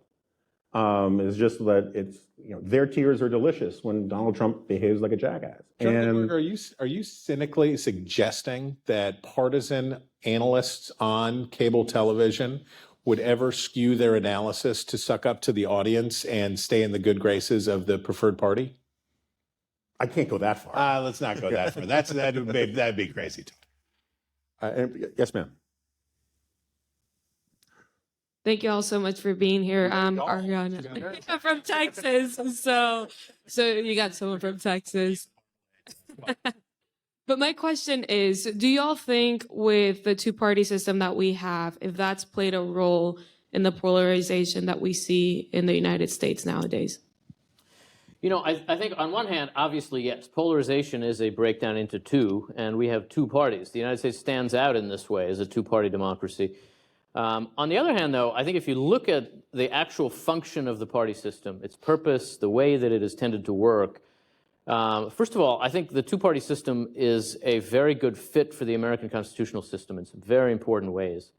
Is just that it's, their tears are delicious when Donald Trump behaves like a jackass. Jonathan, are you cynically suggesting that partisan analysts on cable television would ever skew their analysis to suck up to the audience and stay in the good graces of the preferred party? I can't go that far. Let's not go that far. That'd be crazy. Yes, ma'am. Thank you all so much for being here. I'm Ariana from Texas. So you got someone from Texas. But my question is, do y'all think with the two-party system that we have, if that's played a role in the polarization that we see in the United States nowadays? I think on one hand, obviously, yes, polarization is a breakdown into two, and we have two parties. The United States stands out in this way as a two-party democracy. On the other hand, though, I think if you look at the actual function of the party system, its purpose, the way that it is tended to work, first of all, I think the two-party system is a very good fit for the American constitutional system in some very important ways.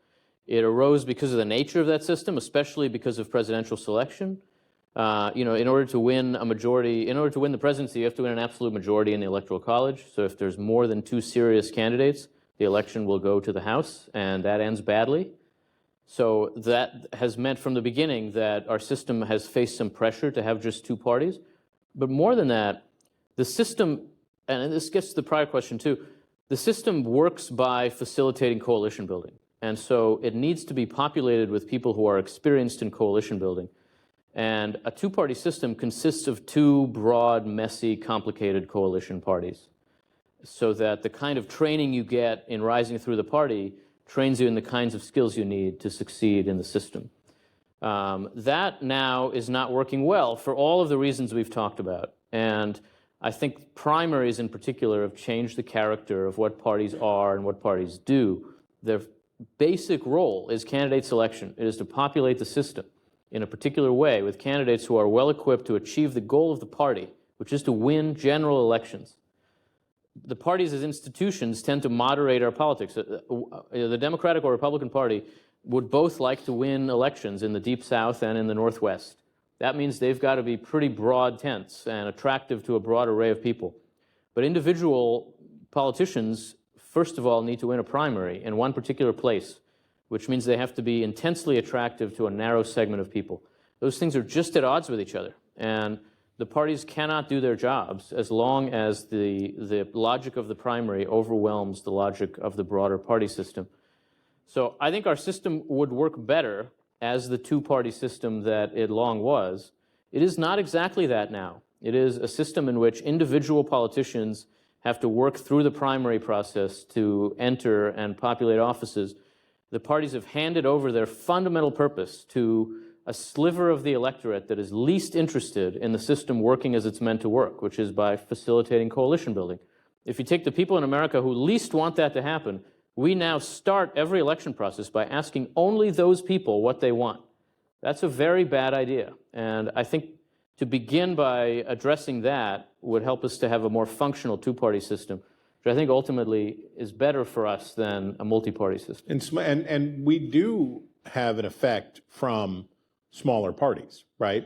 It arose because of the nature of that system, especially because of presidential selection. In order to win a majority, in order to win the presidency, you have to win an absolute majority in the Electoral College. So if there's more than two serious candidates, the election will go to the House, and that ends badly. So that has meant from the beginning that our system has faced some pressure to have just two parties. But more than that, the system, and this gets to the prior question too, the system works by facilitating coalition building. And so it needs to be populated with people who are experienced in coalition building. And a two-party system consists of two broad, messy, complicated coalition parties, so that the kind of training you get in rising through the party trains you in the kinds of skills you need to succeed in the system. That now is not working well for all of the reasons we've talked about. And I think primaries in particular have changed the character of what parties are and what parties do. Their basic role is candidate selection. It is to populate the system in a particular way with candidates who are well equipped to achieve the goal of the party, which is to win general elections. The parties as institutions tend to moderate our politics. The Democratic or Republican Party would both like to win elections in the Deep South and in the Northwest. That means they've got to be pretty broad tents and attractive to a broad array of people. But individual politicians, first of all, need to win a primary in one particular place, which means they have to be intensely attractive to a narrow segment of people. Those things are just at odds with each other. And the parties cannot do their jobs as long as the logic of the primary overwhelms the logic of the broader party system. So I think our system would work better as the two-party system that it long was. It is not exactly that now. It is a system in which individual politicians have to work through the primary process to enter and populate offices. The parties have handed over their fundamental purpose to a sliver of the electorate that is least interested in the system working as it's meant to work, which is by facilitating coalition building. If you take the people in America who least want that to happen, we now start every election process by asking only those people what they want. That's a very bad idea. And I think to begin by addressing that would help us to have a more functional two-party system, which I think ultimately is better for us than a multi-party system. And we do have an effect from smaller parties, right?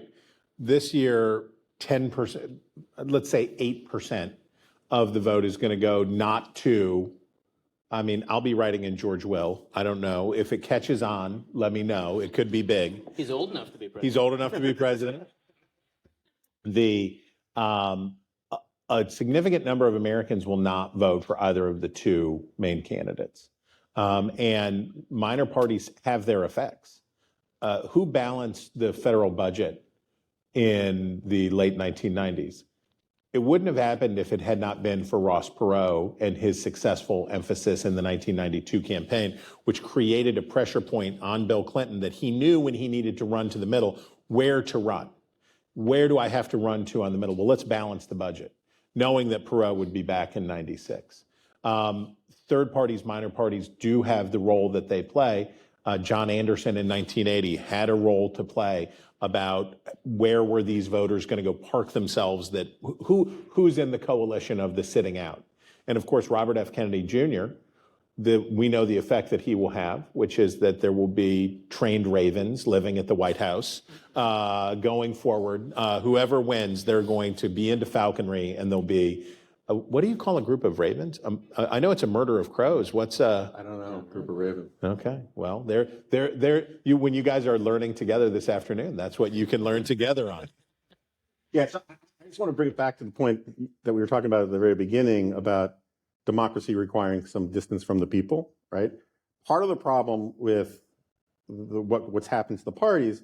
This year, 10%, let's say 8% of the vote is going to go not to, I mean, I'll be writing in George Will. I don't know. If it catches on, let me know. It could be big. He's old enough to be president. He's old enough to be president. A significant number of Americans will not vote for either of the two main candidates. And minor parties have their effects. Who balanced the federal budget in the late 1990s? It wouldn't have happened if it had not been for Ross Perot and his successful emphasis in the 1992 campaign, which created a pressure point on Bill Clinton that he knew when he needed to run to the middle, where to run. Where do I have to run to on the middle? Well, let's balance the budget, knowing that Perot would be back in 96. Third parties, minor parties do have the role that they play. John Anderson in 1980 had a role to play about where were these voters going to go park themselves, that who's in the coalition of the sitting out. And of course, Robert F. Kennedy Jr., we know the effect that he will have, which is that there will be trained ravens living at the White House going forward. Whoever wins, they're going to be into falconry, and they'll be, what do you call a group of ravens? I know it's a murder of crows. What's I don't know, group of ravens. Okay, well, when you guys are learning together this afternoon, that's what you can learn together on. Yeah, so I just want to bring it back to the point that we were talking about at the very beginning about democracy requiring some distance from the people, right? Part of the problem with what's happened to the parties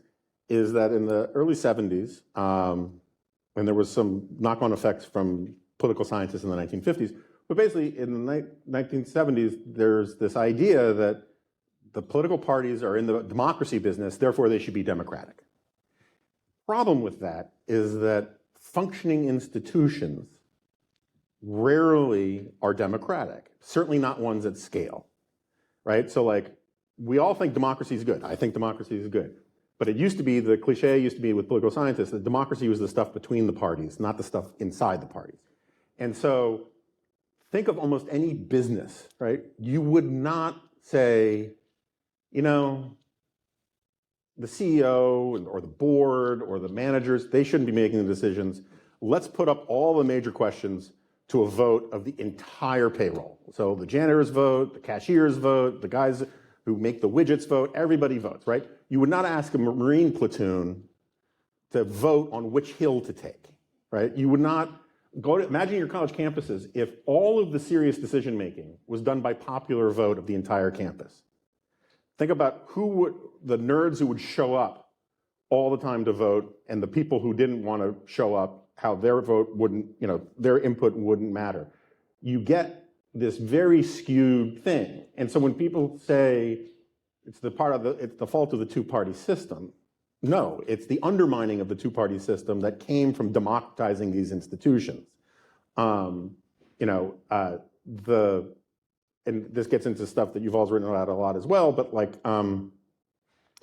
is that in the early 70s, and there was some knock-on effects from political scientists in the 1950s, but basically in the 1970s, there's this idea that the political parties are in the democracy business, therefore they should be democratic. Problem with that is that functioning institutions rarely are democratic, certainly not ones at scale, right? So like, we all think democracy is good. I think democracy is good. But it used to be, the cliche used to be with political scientists, that democracy was the stuff between the parties, not the stuff inside the parties. And so think of almost any business, right? You would not say, you know, the CEO or the board or the managers, they shouldn't be making the decisions. Let's put up all the major questions to a vote of the entire payroll. So the janitors vote, the cashiers vote, the guys who make the widgets vote, everybody votes, right? You would not ask a Marine platoon to vote on which hill to take, right? You would not imagine your college campuses if all of the serious decision making was done by popular vote of the entire campus. Think about the nerds who would show up all the time to vote and the people who didn't want to show up, how their vote wouldn't, their input wouldn't matter. You get this very skewed thing. And so when people say it's the fault of the two-party system, no, it's the undermining of the two-party system that came from democratizing these institutions. And this gets into stuff that Yuval's written about a lot as well, but like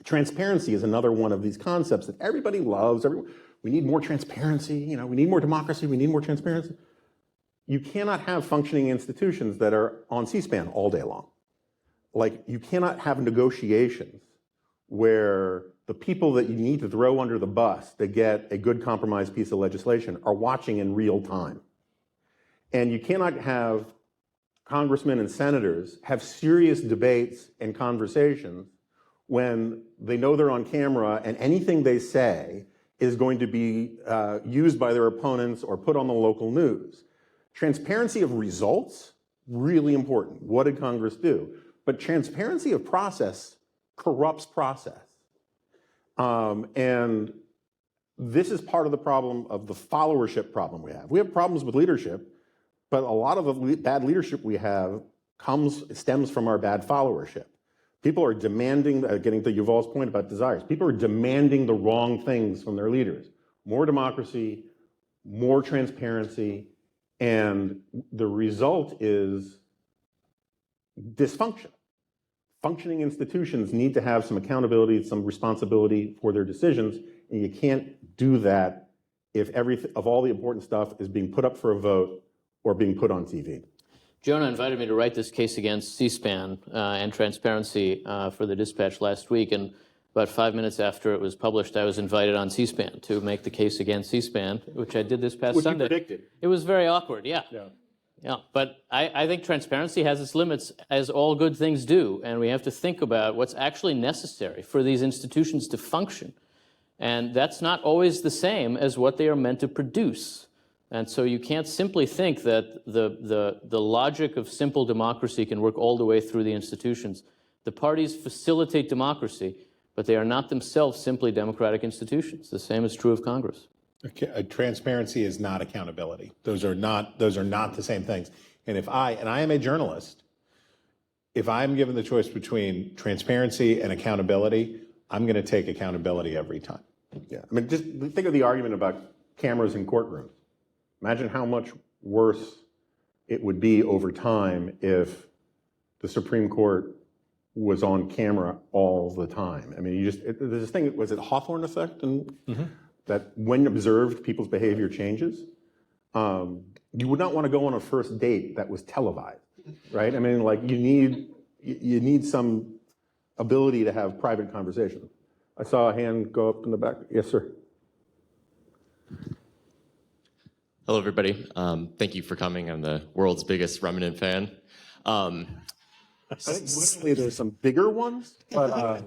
transparency is another one of these concepts that everybody loves. We need more transparency, we need more democracy, we need more transparency. You cannot have functioning institutions that are on C-SPAN all day long. Like, you cannot have negotiations where the people that you need to throw under the bus to get a good compromise piece of legislation are watching in real time. And you cannot have congressmen and senators have serious debates and conversations when they know they're on camera and anything they say is going to be used by their opponents or put on the local news. Transparency of results, really important. What did Congress do? But transparency of process corrupts process. And this is part of the problem of the followership problem we have. We have problems with leadership, but a lot of the bad leadership we have stems from our bad followership. People are demanding, getting to Yuval's point about desires, people are demanding the wrong things from their leaders. More democracy, more transparency, and the result is dysfunction. Functioning institutions need to have some accountability, some responsibility for their decisions, and you can't do that if all the important stuff is being put up for a vote or being put on TV. Jonah invited me to write this case against C-SPAN and transparency for the Dispatch last week, and about 5 minutes after it was published, I was invited on C-SPAN to make the case against C-SPAN, which I did this past Sunday. Which you predicted. It was very awkward, yeah. Yeah, but I think transparency has its limits, as all good things do, and we have to think about what's actually necessary for these institutions to function. And that's not always the same as what they are meant to produce. And so you can't simply think that the logic of simple democracy can work all the way through the institutions. The parties facilitate democracy, but they are not themselves simply democratic institutions. The same is true of Congress. Okay, transparency is not accountability. Those are not the same things. And I am a journalist, if I'm given the choice between transparency and accountability, I'm going to take accountability every time. Yeah, I mean, just think of the argument about cameras in courtrooms. Imagine how much worse it would be over time if the Supreme Court was on camera all the time. I mean, there's this thing, was it Hawthorne effect? And that when observed, people's behavior changes. You would not want to go on a first date that was televised, right? I mean, like you need some ability to have private conversation. I saw a hand go up in the back. Yes, sir. Hello, everybody. Thank you for coming. I'm the world's biggest Remnant fan. I think literally there's some bigger ones, but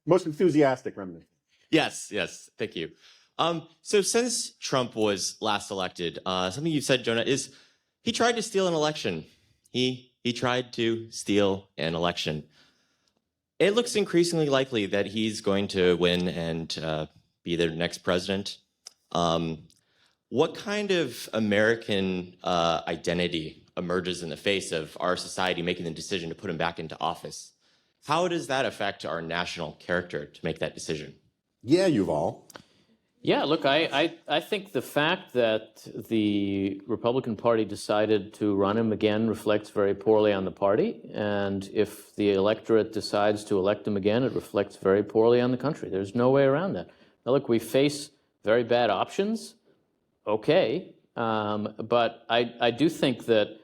most enthusiastic Remnant. Yes, thank you. So since Trump was last elected, something you've said, Jonah, is he tried to steal an election. He tried to steal an election. It looks increasingly likely that he's going to win and be the next president. What kind of American identity emerges in the face of our society making the decision to put him back into office? How does that affect our national character to make that decision? Yeah, Yuval. Yeah, look, I think the fact that the Republican Party decided to run him again reflects very poorly on the party. And if the electorate decides to elect him again, it reflects very poorly on the country. There's no way around that. Now, look, we face very bad options. Okay. But I do think that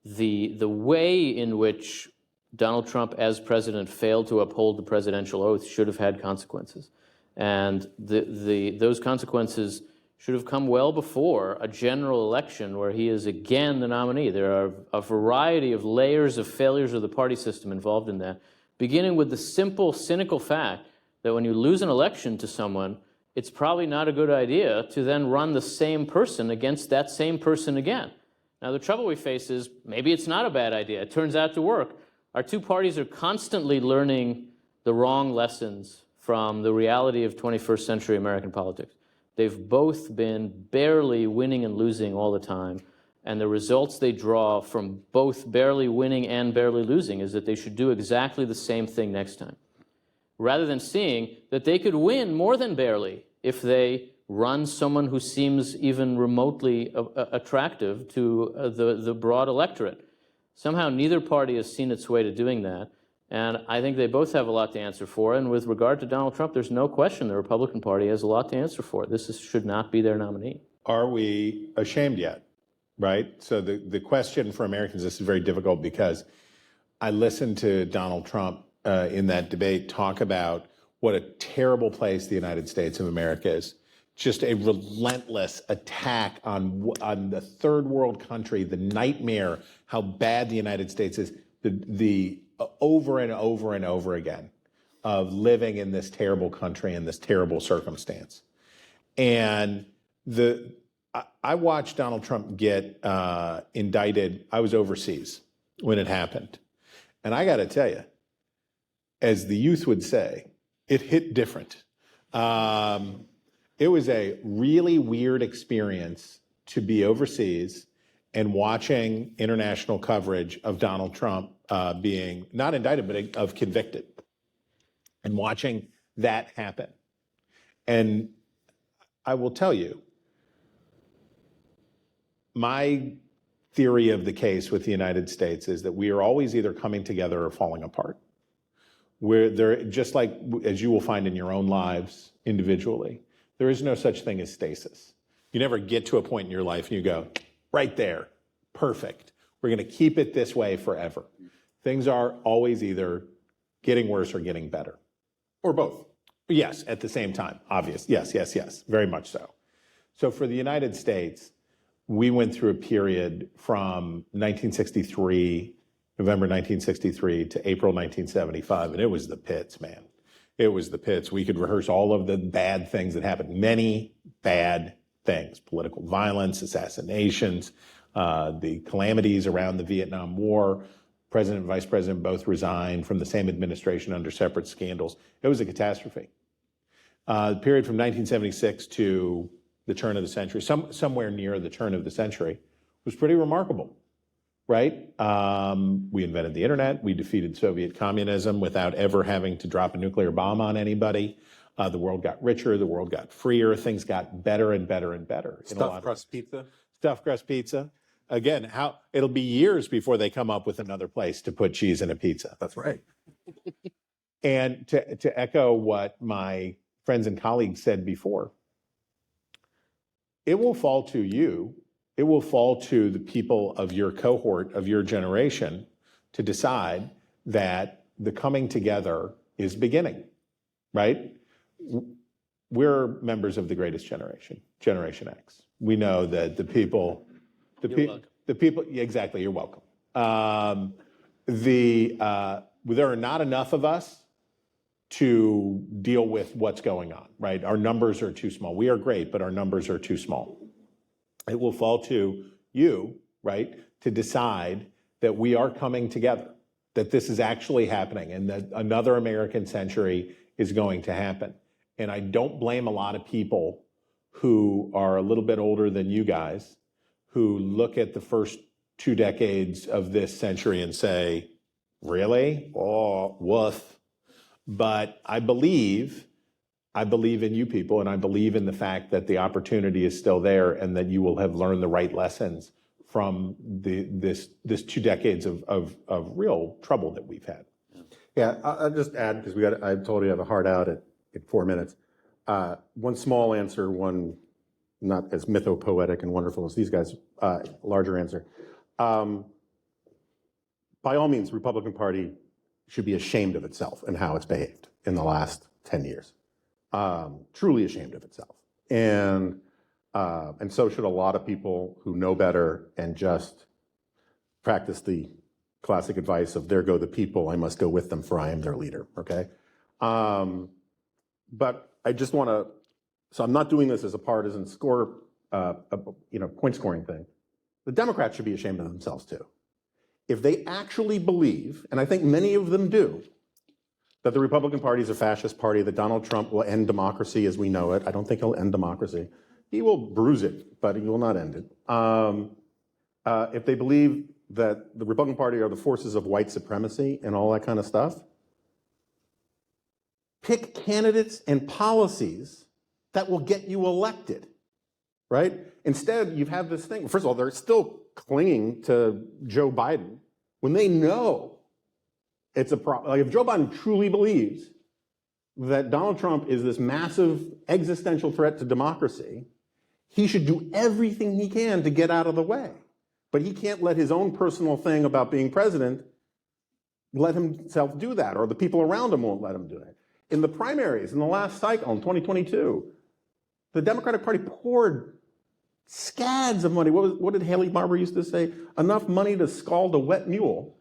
the way in which Donald Trump as president failed to uphold the presidential oath should have had consequences. And those consequences should have come well before a general election where he is again the nominee. There are a variety of layers of failures of the party system involved in that, beginning with the simple, cynical fact that when you lose an election to someone, it's probably not a good idea to then run the same person against that same person again. Now, the trouble we face is maybe it's not a bad idea. It turns out to work. Our two parties are constantly learning the wrong lessons from the reality of 21st century American politics. They've both been barely winning and losing all the time. And the results they draw from both barely winning and barely losing is that they should do exactly the same thing next time, rather than seeing that they could win more than barely if they run someone who seems even remotely attractive to the broad electorate. Somehow neither party has seen its way to doing that. And I think they both have a lot to answer for. And with regard to Donald Trump, there's no question the Republican Party has a lot to answer for. Should not be their nominee. Are we ashamed yet? Right? So the question for Americans, this is very difficult because I listened to Donald Trump in that debate talk about what a terrible place the United States of America is. Just a relentless attack on the third world country, the nightmare, how bad the United States is, the over and over and over again of living in this terrible country in this terrible circumstance. And I watched Donald Trump get indicted. I was overseas when it happened. And I got to tell you, as the youth would say, it hit different. It was a really weird experience to be overseas and watching international coverage of Donald Trump being not indicted, but of convicted, and watching that happen. And I will tell you, my theory of the case with the United States is that we are always either coming together or falling apart. Where there, just like as you will find in your own lives individually, there is no such thing as stasis. You never get to a point in your life and you go, right there, perfect. We're going to keep it this way forever. Things are always either getting worse or getting better. Or both. Yes, at the same time, obvious. Yes, yes, yes, very much so. So for the United States, we went through a period from 1963, November 1963 to April 1975, and it was the pits, man. It was the pits. We could rehearse all of the bad things that happened, many bad things, political violence, assassinations, the calamities around the Vietnam War. President and vice president both resigned from the same administration under separate scandals. It was a catastrophe. The period from 1976 to the turn of the century, somewhere near the turn of the century, was pretty remarkable, right? We invented the internet. We defeated Soviet communism without ever having to drop a nuclear bomb on anybody. The world got richer. The world got freer. Things got better and better and better. Stuffed crust pizza. Stuffed crust pizza. Again, it'll be years before they come up with another place to put cheese in a pizza. That's right. And to echo what my friends and colleagues said before, it will fall to you, it will fall to the people of your cohort, of your generation, to decide that the coming together is beginning, right? We're members of the greatest generation, Generation X. We know that the people, exactly, you're welcome. There are not enough of us to deal with what's going on, right? Our numbers are too small. We are great, but our numbers are too small. It will fall to you, right, to decide that we are coming together, that this is actually happening, and that another American century is going to happen. And I don't blame a lot of people who are a little bit older than you guys, who look at the first 2 decades of this century and say, really? Oh, woof. But I believe in you people, and I believe in the fact that the opportunity is still there and that you will have learned the right lessons from this 2 decades of real trouble that we've had. Yeah, I'll just add, because I told you I have a hard out at 4 minutes. One small answer, one not as mythopoetic and wonderful as these guys, larger answer. By all means, the Republican Party should be ashamed of itself and how it's behaved in the last 10 years. Truly ashamed of itself. And so should a lot of people who know better and just practice the classic advice of there go the people, I must go with them for I am their leader, okay? But I just want to, so I'm not doing this as a partisan score, point scoring thing. The Democrats should be ashamed of themselves too. If they actually believe, and I think many of them do, that the Republican Party is a fascist party, that Donald Trump will end democracy as we know it. I don't think he'll end democracy. He will bruise it, but he will not end it. If they believe that the Republican Party are the forces of white supremacy and all that kind of stuff, pick candidates and policies that will get you elected, right? Instead, you have this thing. First of all, they're still clinging to Joe Biden when they know it's a problem. Like if Joe Biden truly believes that Donald Trump is this massive existential threat to democracy, he should do everything he can to get out of the way. But he can't let his own personal thing about being president let himself do that, or the people around him won't let him do it. In the primaries, in the last cycle, in 2022, the Democratic Party poured scads of money. What did Haley Barbour used to say? Enough money to scald a wet mule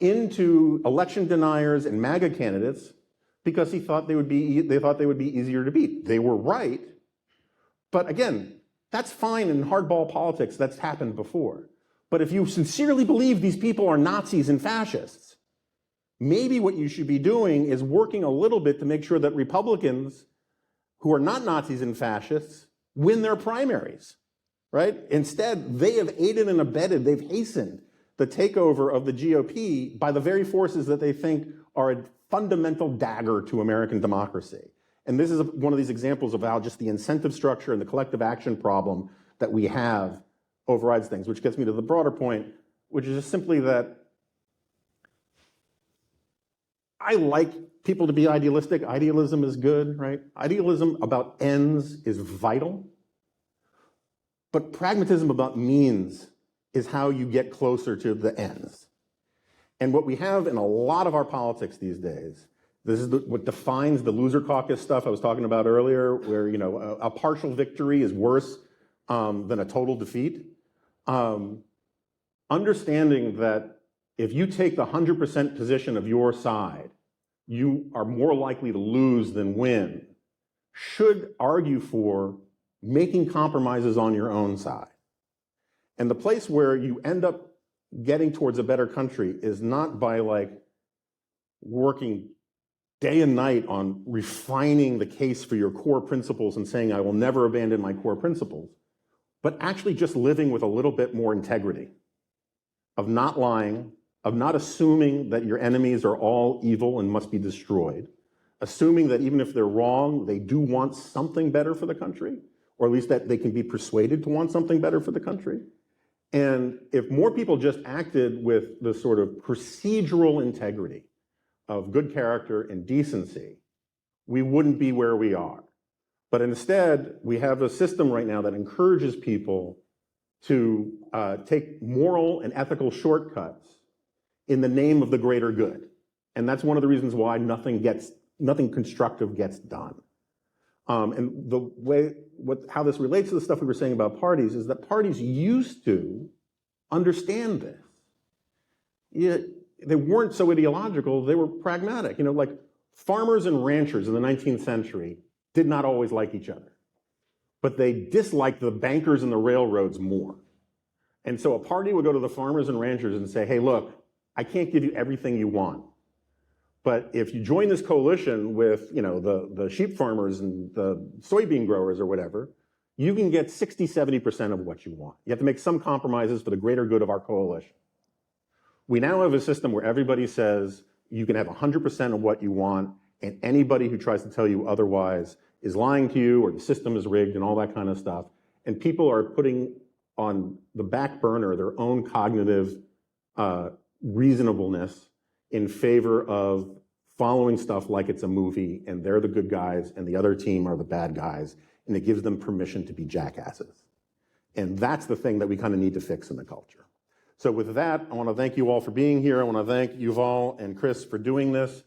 into election deniers and MAGA candidates because they thought they would be easier to beat. They were right, but again, that's fine in hardball politics. That's happened before. But if you sincerely believe these people are Nazis and fascists, maybe what you should be doing is working a little bit to make sure that Republicans who are not Nazis and fascists win their primaries. right? Instead, they have aided and abetted, they've hastened the takeover of the GOP by the very forces that they think are a fundamental dagger to American democracy. And this is one of these examples of how just the incentive structure and the collective action problem that we have overrides things, which gets me to the broader point, which is just simply that I like people to be idealistic. Idealism is good, right? Idealism about ends is vital. But pragmatism about means is how you get closer to the ends. And what we have in a lot of our politics these days, this is what defines the loser caucus stuff I was talking about earlier, where a partial victory is worse than a total defeat. Understanding that if you take the 100% position of your side, you are more likely to lose than win, should argue for making compromises on your own side. And the place where you end up getting towards a better country is not by working day and night on refining the case for your core principles and saying, I will never abandon my core principles, but actually just living with a little bit more integrity, of not lying, of not assuming that your enemies are all evil and must be destroyed, assuming that even if they're wrong, they do want something better for the country, or at least that they can be persuaded to want something better for the country. And if more people just acted with the sort of procedural integrity of good character and decency, we wouldn't be where we are. But instead, we have a system right now that encourages people to take moral and ethical shortcuts in the name of the greater good. And that's one of the reasons why nothing constructive gets done. And the way, how this relates to the stuff we were saying about parties is that parties used to understand this. They weren't so ideological, they were pragmatic. Like farmers and ranchers in the 19th century did not always like each other, but they disliked the bankers and the railroads more. And so a party would go to the farmers and ranchers and say, hey, look, I can't give you everything you want, but if you join this coalition with the sheep farmers and the soybean growers or whatever, you can get 60, 70% of what you want. You have to make some compromises for the greater good of our coalition. We now have a system where everybody says you can have 100% of what you want, and anybody who tries to tell you otherwise is lying to you, or the system is rigged and all that kind of stuff. And people are putting on the back burner their own cognitive reasonableness in favor of following stuff like it's a movie and they're the good guys and the other team are the bad guys, and it gives them permission to be jackasses. And that's the thing that we kind of need to fix in the culture. So with that, I want to thank you all for being here. I want to thank Yuval and Chris for doing this.